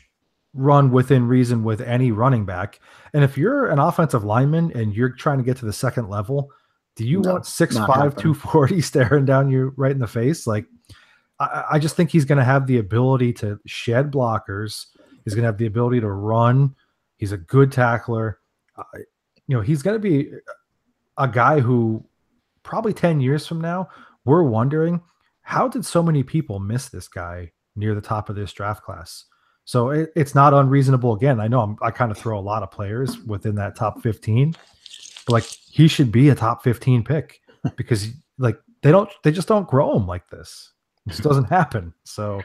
run within reason with any running back. And if you're an offensive lineman and you're trying to get to the second level, do you want 6'5", 240 staring down you right in the face? Like, I just think he's going to have the ability to shed blockers. He's going to have the ability to run. He's a good tackler. He's going to be a guy who probably 10 years from now, we're wondering, how did so many people miss this guy near the top of this draft class? So it's not unreasonable. Again, I know I kind of throw a lot of players within that top 15, but like he should be a top 15 pick because like they just don't grow him like this. It just doesn't happen. So,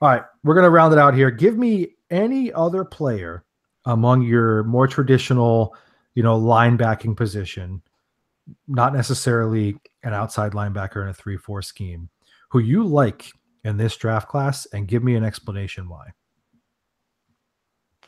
all right, we're going to round it out here. Give me any other player among your more traditional, linebacking position, not necessarily an outside linebacker in a 3-4 scheme, who you like in this draft class, and give me an explanation why.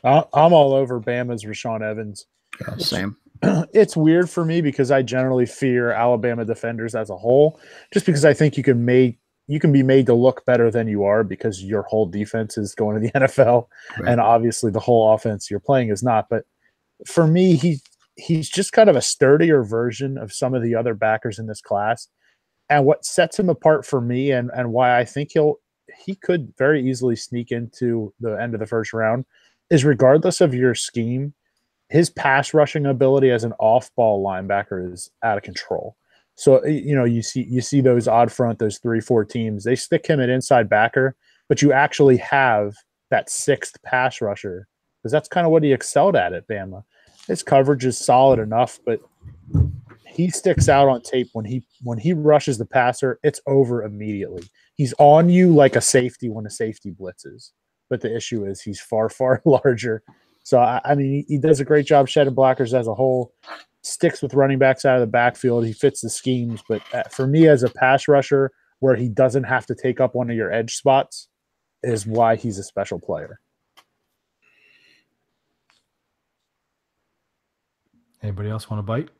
I'm all over Bama's Rashaan Evans. Yeah, same. It's weird for me because I generally fear Alabama defenders as a whole, just because I think you can be made to look better than you are because your whole defense is going to the NFL, right. And obviously the whole offense you're playing is not. But for me, he's just kind of a sturdier version of some of the other backers in this class. And what sets him apart for me and why I think he could very easily sneak into the end of the first round is regardless of your scheme, his pass rushing ability as an off-ball linebacker is out of control. So, you see those odd front, those 3-4 teams, they stick him at inside backer, but you actually have that sixth pass rusher because that's kind of what he excelled at Bama. His coverage is solid enough, but he sticks out on tape when he rushes the passer, it's over immediately. He's on you like a safety when a safety blitzes. But the issue is he's far, far larger. So, I mean, he does a great job shedding blockers as a whole, sticks with running backs out of the backfield. He fits the schemes. But for me as a pass rusher where he doesn't have to take up one of your edge spots is why he's a special player. Anybody else want to bite?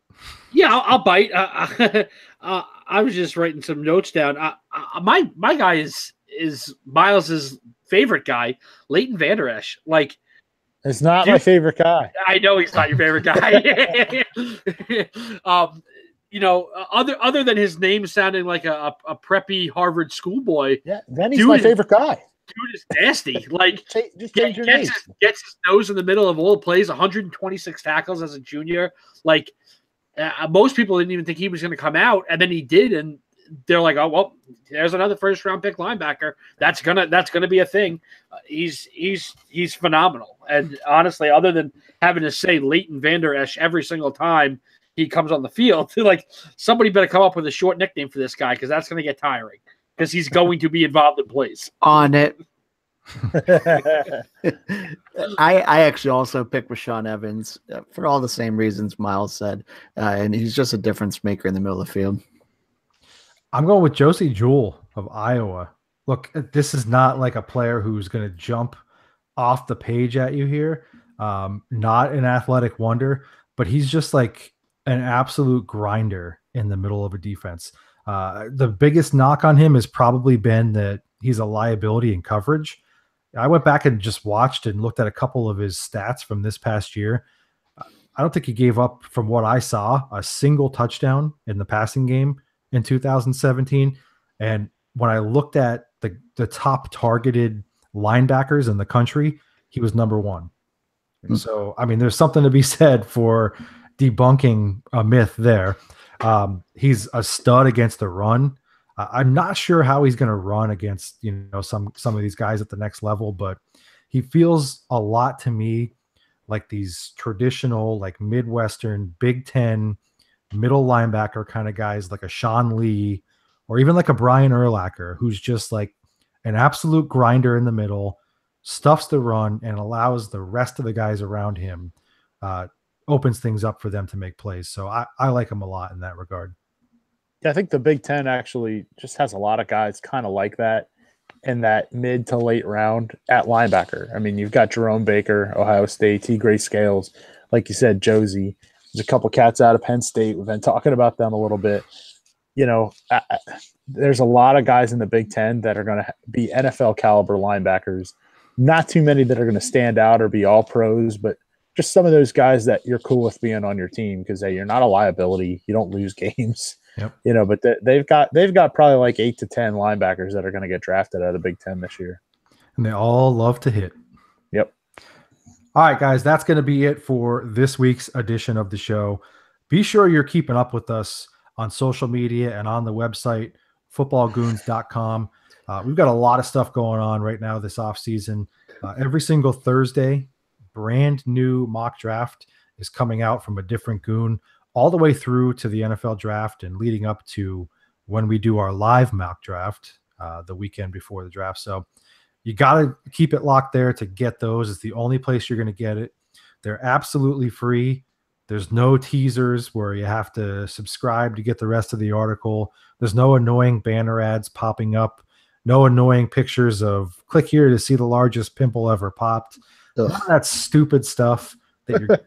Yeah, I'll bite. I was just writing some notes down. My guy is Miles's favorite guy, Leighton Vander Esch. Like, it's not my favorite guy. I know he's not your favorite guy. Other than his name sounding like a preppy Harvard schoolboy. Yeah, then he's my favorite guy. Dude is nasty. Like, just change your name. Gets his nose in the middle of all plays. 126 tackles as a junior. Like, most people didn't even think he was going to come out, and then he did, and they're like, "Oh well, there's another first-round pick linebacker. That's gonna be a thing." He's phenomenal, and honestly, other than having to say Leighton Vander Esch every single time he comes on the field, like somebody better come up with a short nickname for this guy because that's going to get tiring. Because he's going to be involved in plays. On it. I actually also picked Rashaan Evans for all the same reasons Miles said. And he's just a difference maker in the middle of the field. I'm going with Josie Jewell of Iowa. Look, this is not like a player who's going to jump off the page at you here. Not an athletic wonder, but he's just like an absolute grinder in the middle of a defense. The biggest knock on him has probably been that he's a liability in coverage. I went back and just watched and looked at a couple of his stats from this past year. I don't think he gave up, from what I saw, a single touchdown in the passing game in 2017. And when I looked at the top targeted linebackers in the country, he was number one. Mm-hmm. So, I mean, there's something to be said for debunking a myth there. He's a stud against the run. I'm not sure how he's going to run against, some of these guys at the next level, but he feels a lot to me like these traditional, like Midwestern Big Ten middle linebacker kind of guys, like a Sean Lee or even like a Brian Urlacher, who's just like an absolute grinder in the middle, stuffs the run and allows the rest of the guys around him, opens things up for them to make plays. So I like him a lot in that regard. Yeah, I think the Big Ten actually just has a lot of guys kind of like that in that mid to late round at linebacker. I mean, you've got Jerome Baker, Ohio State, T. Gray Scales, like you said, Josie. There's a couple cats out of Penn State. We've been talking about them a little bit. there's a lot of guys in the Big Ten that are going to be NFL caliber linebackers. Not too many that are going to stand out or be all pros, but just some of those guys that you're cool with being on your team because you're not a liability. You don't lose games. Yep. But they've got probably like 8 to 10 linebackers that are going to get drafted out of the Big Ten this year. And they all love to hit. Yep. All right, guys, that's going to be it for this week's edition of the show. Be sure you're keeping up with us on social media and on the website, footballgoons.com. We've got a lot of stuff going on right now this offseason. Every single Thursday, brand new mock draft is coming out from a different goon all the way through to the NFL draft and leading up to when we do our live mock draft the weekend before the draft. So you got to keep it locked there to get those. It's the only place you're going to get it. They're absolutely free. There's no teasers where you have to subscribe to get the rest of the article. There's no annoying banner ads popping up. No annoying pictures of click here to see the largest pimple ever popped. None of that stupid stuff that you're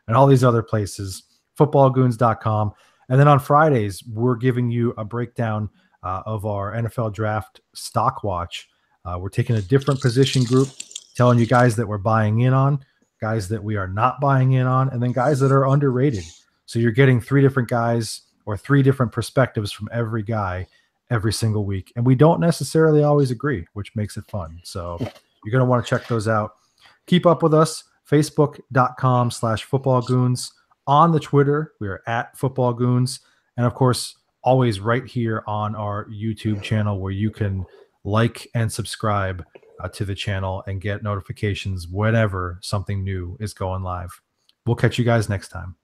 and all these other places. Footballgoons.com. And then on Fridays, we're giving you a breakdown of our NFL draft stock watch. We're taking a different position group, telling you guys that we're buying in on, guys that we are not buying in on, and then guys that are underrated. So you're getting 3 different guys or 3 different perspectives from every guy every single week. And we don't necessarily always agree, which makes it fun. So you're going to want to check those out. Keep up with us, facebook.com/footballgoons. On the Twitter, we are at footballgoons. And of course, always right here on our YouTube channel where you can like and subscribe to the channel and get notifications whenever something new is going live. We'll catch you guys next time.